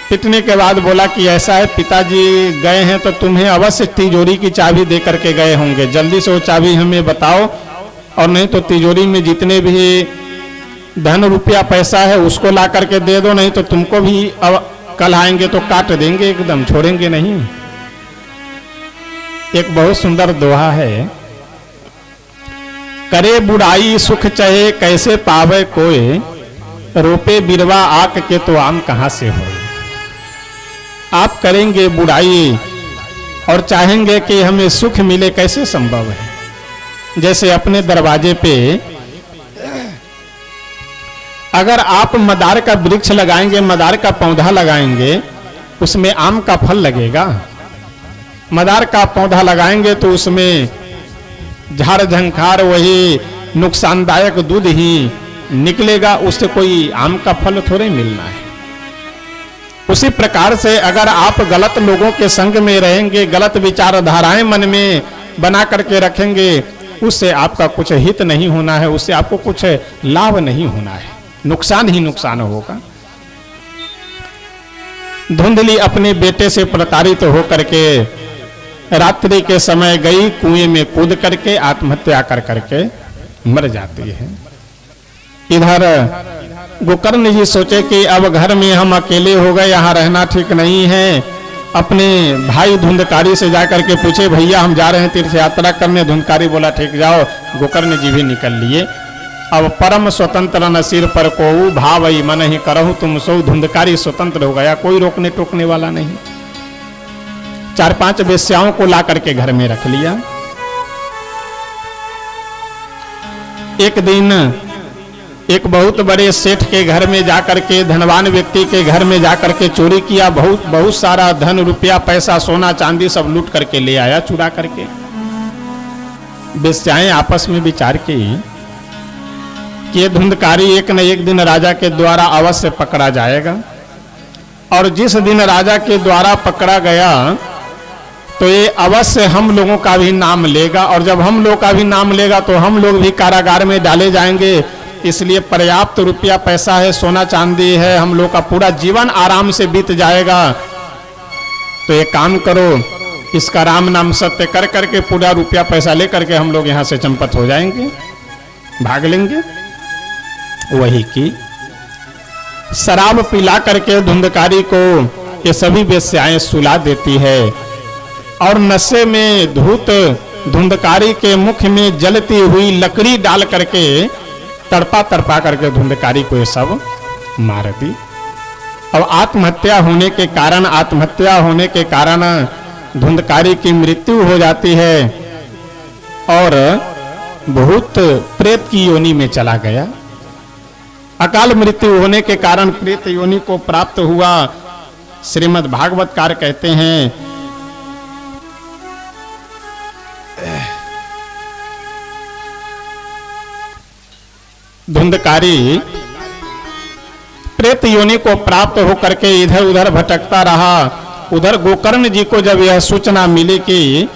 पीटने के बाद बोला कि ऐसा है, पिताजी गए हैं तो तुम्हें अवश्य तिजोरी की चाबी दे करके गए होंगे, जल्दी से वो चाबी हमें बताओ, और नहीं तो तिजोरी में जितने भी धन रुपया पैसा है उसको ला करके दे दो, नहीं तो तुमको भी कल आएंगे तो काट देंगे, एकदम छोड़ेंगे नहीं। एक बहुत सुंदर दोहा है, करे बुराई सुख चाहे कैसे पावे कोई, रोपे बिरवा आक के तो आम कहां से हो। आप करेंगे बुराई और चाहेंगे कि हमें सुख मिले, कैसे संभव है। जैसे अपने दरवाजे पे अगर आप मदार का वृक्ष लगाएंगे, मदार का पौधा लगाएंगे, उसमें आम का फल लगेगा। मदार का पौधा लगाएंगे तो उसमें झाड़ झंखार वही नुकसानदायक दूध ही निकलेगा, उससे कोई आम का फल थोड़े मिलना है। उसी प्रकार से अगर आप गलत लोगों के संग में रहेंगे, गलत विचारधाराएं मन में बना करके रखेंगे, उससे आपका कुछ हित नहीं होना है, उससे आपको कुछ लाभ नहीं होना है, नुकसान ही नुकसान होगा। धुंधली अपने बेटे से प्रताड़ित होकर के रात्रि के समय गई, कुएं में कूद करके आत्महत्या कर करके मर जाती है। इधर गोकर्ण जी सोचे कि अब घर में हम अकेले हो गए, यहाँ रहना ठीक नहीं है। अपने भाई धुंधकारी से जाकर के पूछे, भैया हम जा रहे हैं तीर्थ यात्रा करने। धुंधकारी बोला ठीक जाओ। गोकर्ण जी भी निकल लिए। अब परम स्वतंत्र न सिर पर को भावई मन ही करहु तुम सो। धुंधकारी स्वतंत्र हो गया, कोई रोकने टोकने वाला नहीं। 4-5 वेश्याओं को ला करके घर में रख लिया। एक दिन एक बहुत बड़े सेठ के घर में जाकर के, धनवान व्यक्ति के घर में जाकर के चोरी किया। बहुत सारा धन रुपया पैसा सोना चांदी सब लूट करके ले आया चुरा करके। वेश्याएं आपस में विचार की कि धुंधकारी एक न एक दिन राजा के द्वारा अवश्य पकड़ा जाएगा, और जिस दिन राजा के द्वारा पकड़ा गया तो ये अवश्य हम लोगों का भी नाम लेगा, और जब हम लोग का भी नाम लेगा तो हम लोग भी कारागार में डाले जाएंगे। इसलिए पर्याप्त रुपया पैसा है, सोना चांदी है, हम लोग का पूरा जीवन आराम से बीत जाएगा। तो ये काम करो, इसका राम नाम सत्य कर करके पूरा रुपया पैसा लेकर के हम लोग यहाँ से चंपत हो जाएंगे, भाग लेंगे। वही की शराब पिला करके धुंधकारी को ये सभी वेश्याएं सुला देती है, और नशे में धूत धुंधकारी के मुख में जलती हुई लकड़ी डाल करके तड़पा तड़पा करके धुंधकारी को ये सब मार दी। अब आत्महत्या होने के कारण धुंधकारी की मृत्यु हो जाती है, और बहुत प्रेत की योनि में चला गया। अकाल मृत्यु होने के कारण प्रेत योनि को प्राप्त हुआ। श्रीमद् भागवतकार कहते हैं, धुंधकारी प्रेत योनि को प्राप्त होकर के इधर उधर भटकता रहा। उधर गोकर्ण जी को जब यह सूचना मिली कि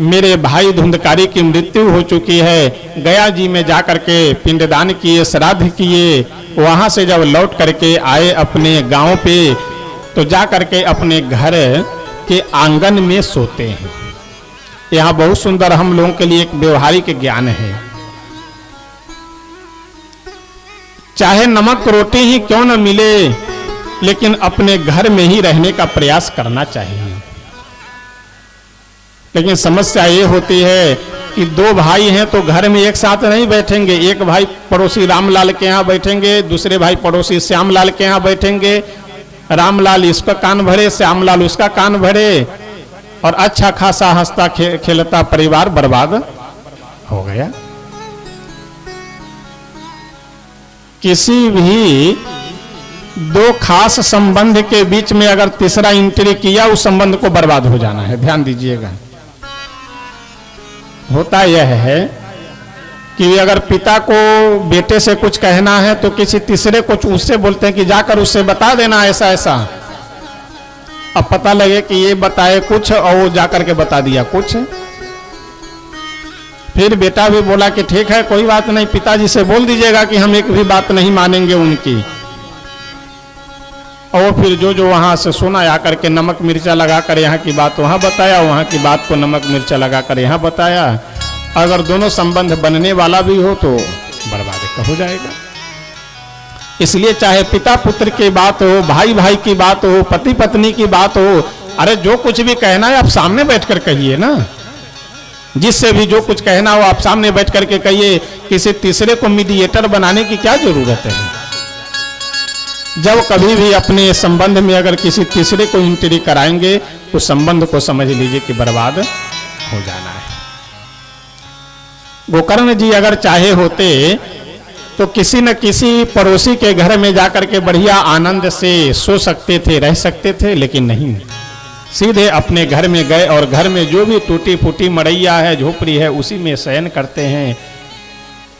मेरे भाई धुंधकारी की मृत्यु हो चुकी है, गया जी में जाकर के पिंडदान किए, श्राद्ध किए। वहां से जब लौट करके आए अपने गांव पे, तो जा करके अपने घर के आंगन में सोते हैं। यहाँ बहुत सुंदर हम लोगों के लिए एक व्यवहारिक ज्ञान है। चाहे नमक रोटी ही क्यों न मिले, लेकिन अपने घर में ही रहने का प्रयास करना चाहिए। लेकिन समस्या ये होती है कि 2 भाई हैं तो घर में एक साथ नहीं बैठेंगे। एक भाई पड़ोसी रामलाल के यहाँ बैठेंगे, दूसरे भाई पड़ोसी श्यामलाल के यहाँ बैठेंगे। रामलाल इसका कान भरे, श्यामलाल उसका कान भरे, और अच्छा खासा हंसता खेलता परिवार बर्बाद हो गया। किसी भी दो खास संबंध के बीच में अगर तीसरा एंट्री किया, उस संबंध को बर्बाद हो जाना है। ध्यान दीजिएगा। होता यह है कि अगर पिता को बेटे से कुछ कहना है तो किसी तीसरे को उससे बोलते हैं कि जाकर उससे बता देना ऐसा ऐसा। अब पता लगे कि ये बताए कुछ और वो जाकर के बता दिया कुछ। फिर बेटा भी बोला कि ठीक है कोई बात नहीं, पिताजी से बोल दीजिएगा कि हम एक भी बात नहीं मानेंगे उनकी। और फिर जो वहां से सुना आकर के नमक मिर्चा लगाकर यहाँ की बात वहां बताया, वहां की बात को नमक मिर्चा लगाकर यहाँ बताया। अगर दोनों संबंध बनने वाला भी हो तो बर्बाद हो जाएगा। इसलिए चाहे पिता पुत्र की बात हो, भाई भाई की बात हो, पति पत्नी की बात हो, अरे जो कुछ भी कहना है आप सामने बैठकर कहिए ना। जिससे भी जो कुछ कहना हो आप सामने बैठ करके कहिए। किसी तीसरे को मीडिएटर बनाने की क्या जरूरत है। जब कभी भी अपने संबंध में अगर किसी तीसरे को एंट्री कराएंगे तो संबंध को समझ लीजिए कि बर्बाद हो जाना है। गोकर्ण जी अगर चाहे होते तो किसी न किसी पड़ोसी के घर में जाकर के बढ़िया आनंद से सो सकते थे, रह सकते थे, लेकिन नहीं, सीधे अपने घर में गए और घर में जो भी टूटी फूटी मड़ैया है, झोपड़ी है, उसी में शयन करते हैं।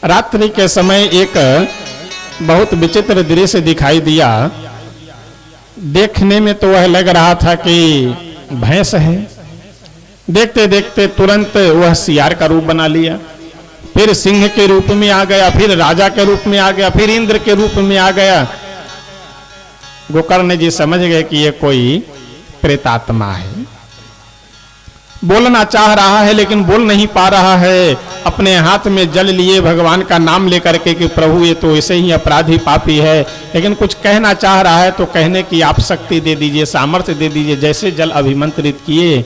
रात्रि के समय एक बहुत विचित्र दृश्य दिखाई दिया। देखने में तो वह लग रहा था कि भैंस है, देखते देखते तुरंत वह सियार का रूप बना लिया, फिर सिंह के रूप में आ गया, फिर राजा के रूप में आ गया, फिर इंद्र के रूप में आ गया। गोकर्ण जी समझ गए कि ये कोई प्रेतात्मा है। बोलना चाह रहा है लेकिन बोल नहीं पा रहा है। अपने हाथ में जल लिए भगवान का नाम लेकर के कि प्रभु ये तो ऐसे ही अपराधी पापी है, लेकिन कुछ कहना चाह रहा है तो कहने की आप शक्ति दे दीजिए, सामर्थ्य दे दीजिए। जैसे जल अभिमंत्रित किए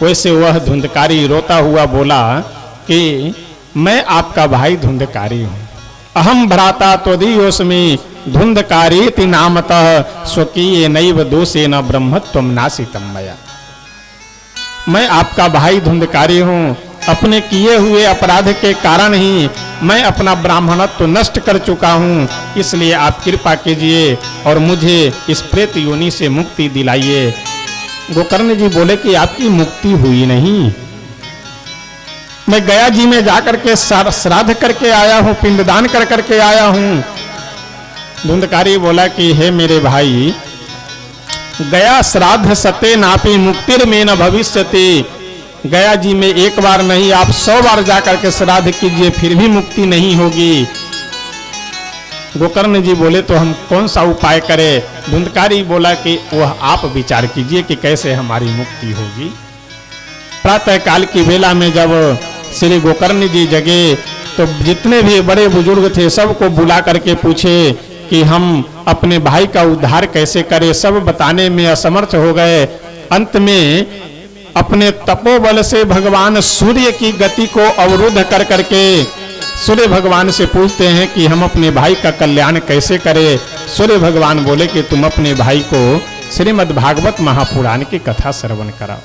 वैसे वह धुंधकारी रोता हुआ बोला कि मैं आपका भाई धुंधकारी हूं। अहम भ्राता त्वदीयोऽस्मि धुंधकारीति नामतः स्वकीये नैव दोषेन ब्रह्मत्वं नासितं मया। मैं आपका भाई धुंधकारी हूं। अपने किए हुए अपराध के कारण ही मैं अपना ब्राह्मणत्व नष्ट कर चुका हूं। इसलिए आप कृपा कीजिए और मुझे इस प्रेत योनि से मुक्ति दिलाइए। गोकर्ण जी बोले कि आपकी मुक्ति हुई नहीं, मैं गया जी में जाकर के श्राद्ध करके आया हूं, पिंडदान कर करके आया हूं। धुंधकारी बोला कि हे मेरे भाई, गया श्राद्ध सते नापी मुक्तिर में न भविष्यति। गया जी में एक बार नहीं आप 100 बार जाकर के श्राद्ध कीजिए फिर भी मुक्ति नहीं होगी। गोकर्ण जी बोले तो हम कौन सा उपाय करें। धुंधकारी बोला कि वह आप विचार कीजिए कि कैसे हमारी मुक्ति होगी। प्रातः काल की वेला में जब श्री गोकर्ण जी जगे तो जितने भी बड़े बुजुर्ग थे सबको बुला करके पूछे कि हम अपने भाई का उद्धार कैसे करें। सब बताने में असमर्थ हो गए। अंत में अपने तपोबल से भगवान सूर्य की गति को अवरुद्ध कर करके सूर्य भगवान से पूछते हैं कि हम अपने भाई का कल्याण कैसे करें। सूर्य भगवान बोले कि तुम अपने भाई को श्रीमद् भागवत महापुराण की कथा श्रवण कराओ।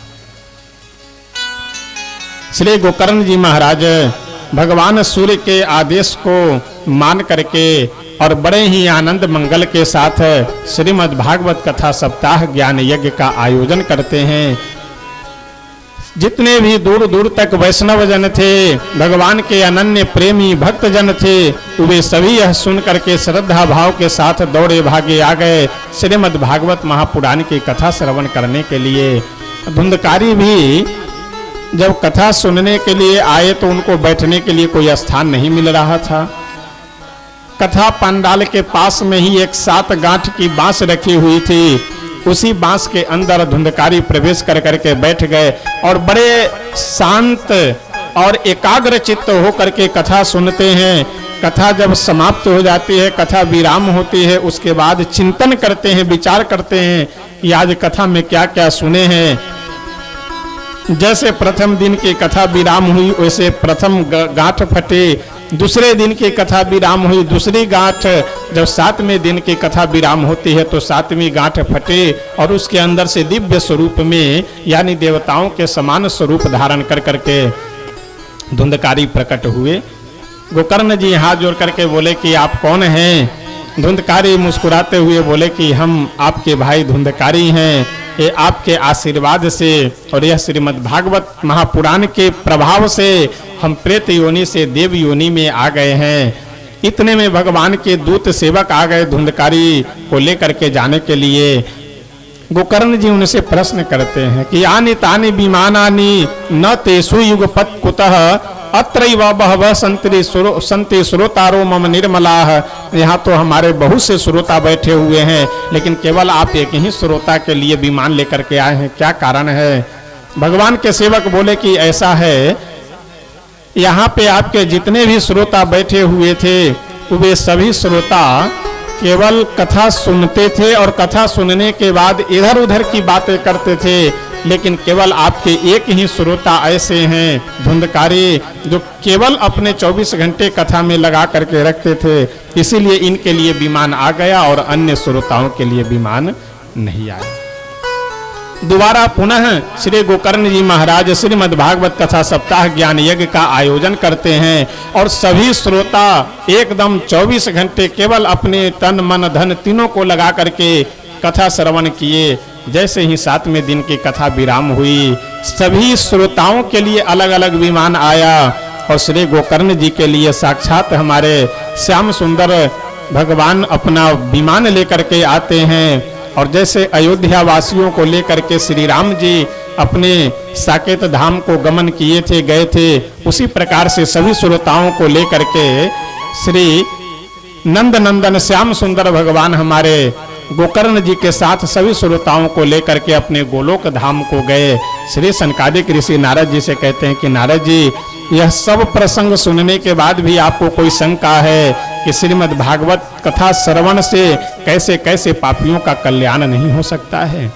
श्री गोकर्ण जी महाराज भगवान सूर्य के आदेश को मान करके और बड़े ही आनंद मंगल के साथ श्रीमद् भागवत कथा सप्ताह ज्ञान यज्ञ का आयोजन करते हैं। जितने भी दूर दूर तक वैष्णव जन थे, भगवान के अनन्य प्रेमी भक्त जन थे, वे सभी यह सुन करके श्रद्धा भाव के साथ दौड़े भागे आ गए श्रीमद् भागवत महापुराण की कथा श्रवण करने के लिए। धुंधकारी भी जब कथा सुनने के लिए आए तो उनको बैठने के लिए कोई स्थान नहीं मिल रहा था। कथा पंडाल के पास में ही एक 7 गांठ की बांस रखी हुई थी। उसी बांस के अंदर धुंधकारी प्रवेश कर करके बैठ गए और बड़े शांत और एकाग्र चित्त होकर के कथा सुनते हैं। कथा जब समाप्त हो जाती है, कथा विराम होती है, उसके बाद चिंतन करते हैं, विचार करते हैं कि आज कथा में क्या क्या सुने हैं। जैसे प्रथम दिन की कथा विराम हुई वैसे प्रथम गांठ फटे, दूसरे दिन की कथा विराम हुई, दूसरी गांठ, जब 7वें दिन की कथा विराम होती है तो 7वीं गांठ फटे और उसके अंदर से दिव्य स्वरूप में यानी देवताओं के समान स्वरूप धारण कर करके धुंधकारी प्रकट हुए। गोकर्ण जी हाथ जोड़ करके बोले कि आप कौन हैं। धुंधकारी मुस्कुराते हुए बोले कि हम आपके भाई धुंधकारी हैं, ये आपके आशीर्वाद से और यह श्रीमद् भागवत महापुराण के प्रभाव से हम प्रेत योनि से देव योनि में आ गए हैं। इतने में भगवान के दूत सेवक आ गए धुंधकारी को लेकर के जाने के लिए। गोकर्ण जी उनसे प्रश्न करते हैं कि आनि तानि विमानानि न तेषु युगपत् कुतः अत्रैव बहवः सन्ति श्रोतारो मम निर्मलाः। यहाँ तो हमारे बहुत से श्रोता बैठे हुए हैं, लेकिन केवल आप एक ही श्रोता के लिए विमान लेकर के आए हैं, क्या कारण है? भगवान के सेवक बोले कि ऐसा है, यहाँ पे आपके जितने भी श्रोता बैठे हुए थे वे सभी श्रोता केवल कथा सुनते थे और कथा सुनने के बाद इधर उधर की बातें करते थे, लेकिन केवल आपके एक ही श्रोता ऐसे हैं धुंधकारी जो केवल अपने 24 घंटे कथा में लगा करके रखते थे, इसीलिए इनके लिए विमान आ गया और अन्य श्रोताओं के लिए विमान नहीं आया। दोबारा पुनः श्री गोकर्ण जी महाराज श्रीमद् भागवत कथा सप्ताह ज्ञान यज्ञ का आयोजन करते हैं और सभी श्रोता एकदम 24 घंटे केवल अपने तन मन धन तीनों को लगा करके कथा श्रवण किए। जैसे ही 7वें दिन की कथा विराम हुई, सभी श्रोताओं के लिए अलग अलग विमान आया और श्री गोकर्ण जी के लिए साक्षात हमारे श्याम सुंदर भगवान अपना विमान लेकर के आते हैं। और जैसे अयोध्या वासियों को लेकर के श्री राम जी अपने साकेत धाम को गमन किए थे, गए थे, उसी प्रकार से सभी श्रोताओं को लेकर के श्री नंद नंदन श्याम सुंदर भगवान हमारे गोकर्ण जी के साथ सभी श्रोताओं को लेकर के अपने गोलोक धाम को गए। श्री सनकादिक ऋषि नारद जी से कहते हैं कि नारद जी, यह सब प्रसंग सुनने के बाद भी आपको कोई शंका है कि श्रीमद् भागवत कथा श्रवण से कैसे कैसे पापियों का कल्याण नहीं हो सकता है?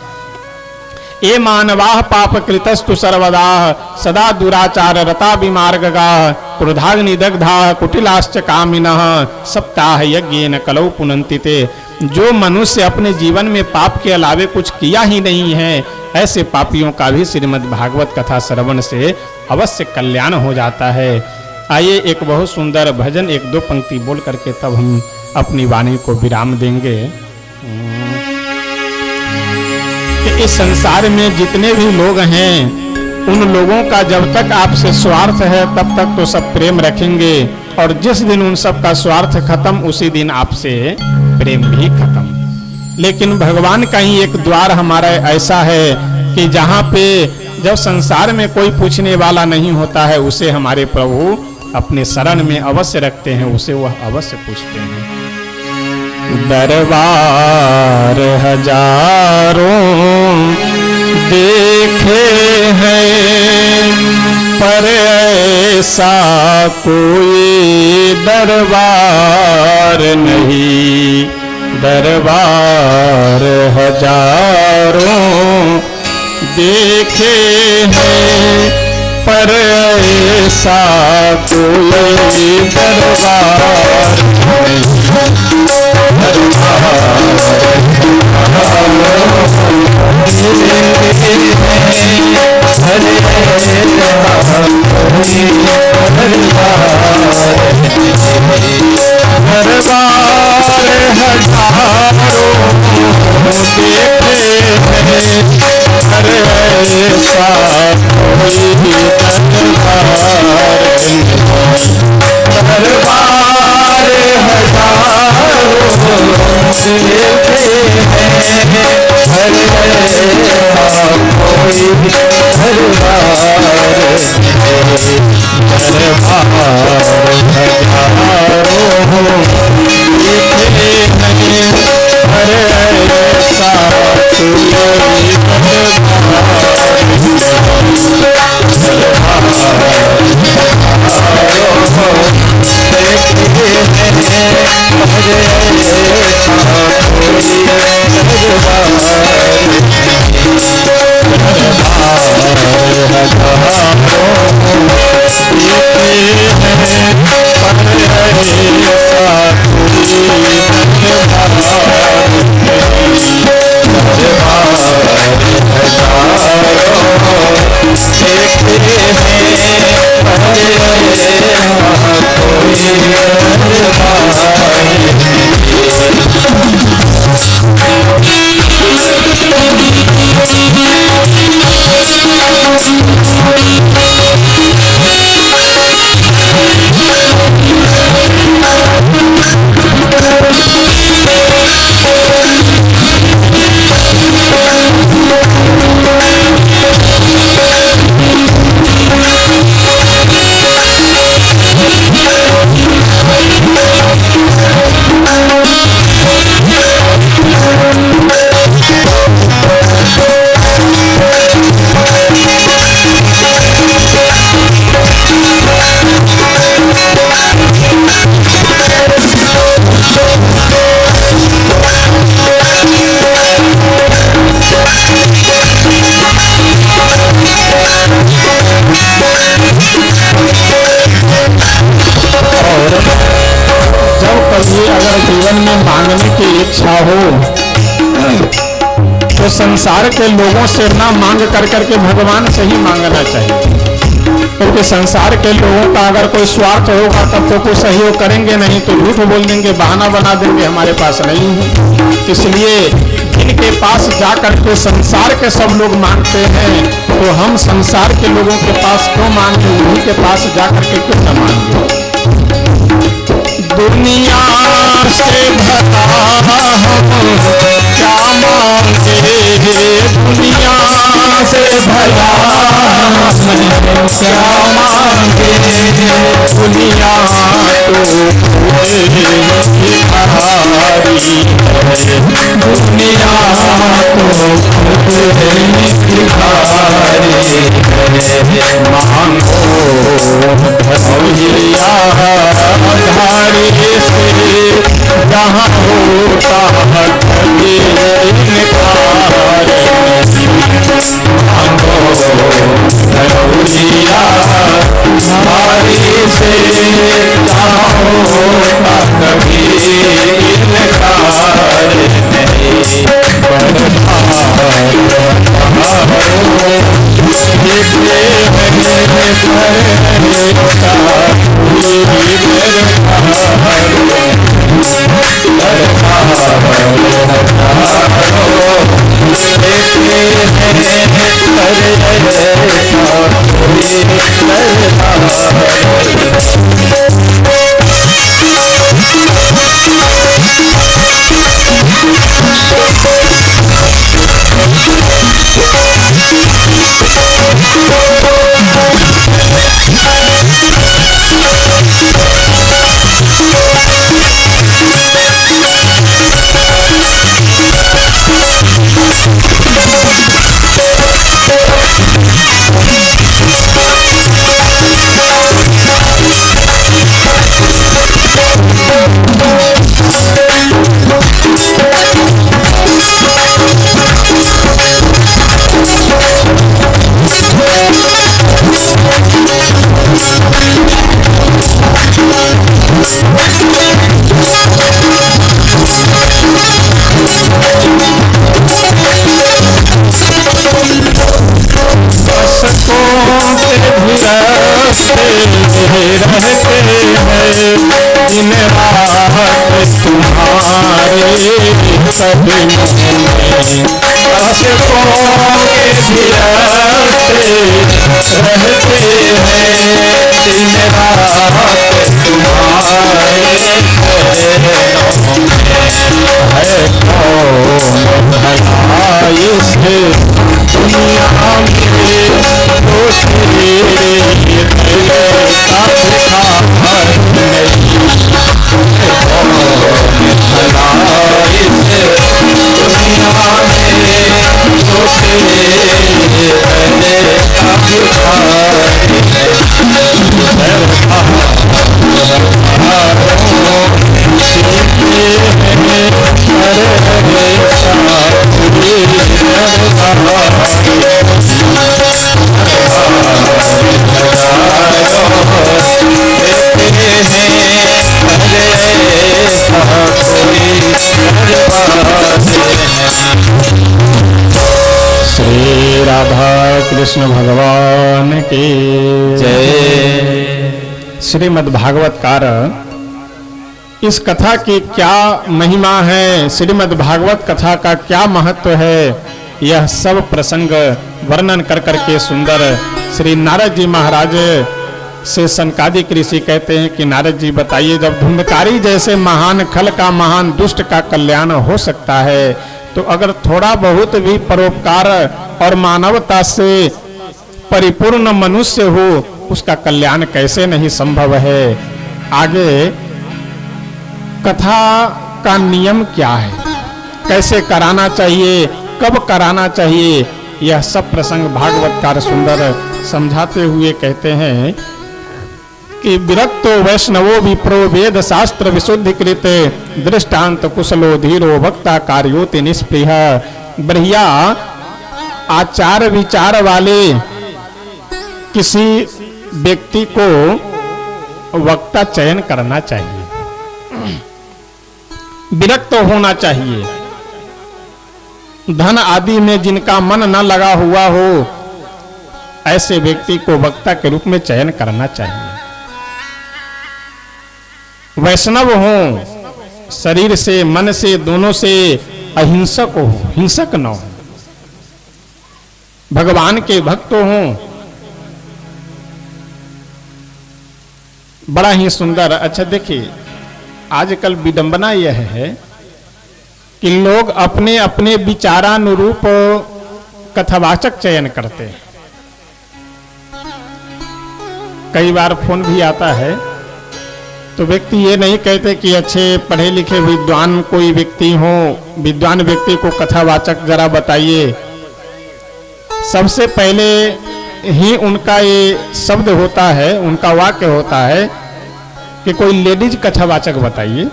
ये मानवाः पाप कृतस्तु सर्वदा सदा दुराचार रता विमार्गगा क्रोधाग्नि दग्धा कुटिलाश्च कामिनः सप्ताह यज्ञेन कलौ पुनन्ति ते। जो मनुष्य अपने जीवन में पाप के अलावे कुछ किया ही नहीं है, ऐसे पापियों का भी श्रीमद् भागवत कथा श्रवण से अवश्य कल्याण हो जाता है। आइए एक बहुत सुंदर भजन 1-2 पंक्ति बोल करके तब हम अपनी वाणी को विराम देंगे। कि इस संसार में जितने भी लोग हैं, उन लोगों का जब तक आपसे स्वार्थ है तब तक तो सब प्रेम रखेंगे, और जिस दिन उन सब का स्वार्थ खत्म उसी दिन आपसे प्रेम भी खत्म। लेकिन भगवान का ही एक द्वार हमारा ऐसा है कि जहाँ पे जब संसार में कोई पूछने वाला नहीं होता है, उसे हमारे प्रभु अपने शरण में अवश्य रखते हैं, उसे वह अवश्य पूछते हैं। दरबार हजारों देखे हैं पर ऐसा कोई दरबार नहीं। दरबार हजारों देखे हैं पर ऐसा कोई दरबार नहीं। इच्छा हो तो संसार के लोगों से ना मांग कर करके भगवान से ही मांगना चाहिए, क्योंकि संसार के लोगों का अगर कोई स्वार्थ होगा तब तो कोई सहयोग करेंगे नहीं, तो झूठ बोल देंगे, बहाना बना देंगे हमारे पास नहीं है। इसलिए जिनके पास जाकर के संसार के सब लोग मांगते हैं तो हम संसार के लोगों के पास क्यों मांगे, उन्हीं के पास जाकर के क्यों न मांगे। दुनिया से भला हम क्या मांगे, दुनिया से भला हम क्या मांगे, दुनिया तो भिखारी है, दुनिया तो भिखारी है, मांगो भैया धारी से जहाँ होता है कभी इनकार, मांगो भैया धारी से जहाँ होता कभी इनकार नहीं, दिन रात तुम्हारे कदमों में, आशिकों के भी रहते हैं, दिन रात तुम्हारे कदमों में, है कौन भला इस दुनिया में तो तेरे का भिखार नहीं, कौन भला इस दुनिया में तो तेरे का भिखार श्री राधा कृष्ण भगवान की जय। श्रीमद् भागवतकार इस कथा की क्या महिमा है, श्रीमद् भागवत कथा का क्या महत्व है, यह सब प्रसंग वर्णन कर करके सुंदर श्री नारद जी महाराज से सनकादिक ऋषि कहते हैं कि नारद जी बताइए, जब धुंधकारी जैसे महान खल का महान दुष्ट का कल्याण हो सकता है तो अगर थोड़ा बहुत भी परोपकार और मानवता से परिपूर्ण मनुष्य हो उसका कल्याण कैसे नहीं संभव है। आगे कथा का नियम क्या है, कैसे कराना चाहिए, कब कराना चाहिए, यह सब प्रसंग भागवतकार सुंदर समझाते हुए कहते हैं कि विरक्तो वैष्णवो विप्रो वेद शास्त्र विशुद्धि कृत दृष्टांत कुशलो धीरो वक्ता कार्योति निष्प्रिय। बढ़िया आचार विचार वाले किसी व्यक्ति को वक्ता चयन करना चाहिए। विरक्त होना चाहिए। धन आदि में जिनका मन न लगा हुआ हो, ऐसे व्यक्ति को वक्ता के रूप में चयन करना चाहिए। वैष्णव हो, शरीर से मन से दोनों से अहिंसक हो, हिंसक न हो। भगवान के भक्त हो। बड़ा ही सुंदर। अच्छा देखिए, आजकल विडंबना यह है कि लोग अपने अपने विचारानुरूप कथावाचक चयन करते हैं। कई बार फोन भी आता है तो व्यक्ति ये नहीं कहते कि अच्छे पढ़े लिखे विद्वान कोई व्यक्ति हो, विद्वान व्यक्ति को कथावाचक जरा बताइए। सबसे पहले ही उनका ये शब्द होता है, उनका वाक्य होता है कि कोई लेडीज कथावाचक बताइए,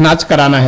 नाच कराना है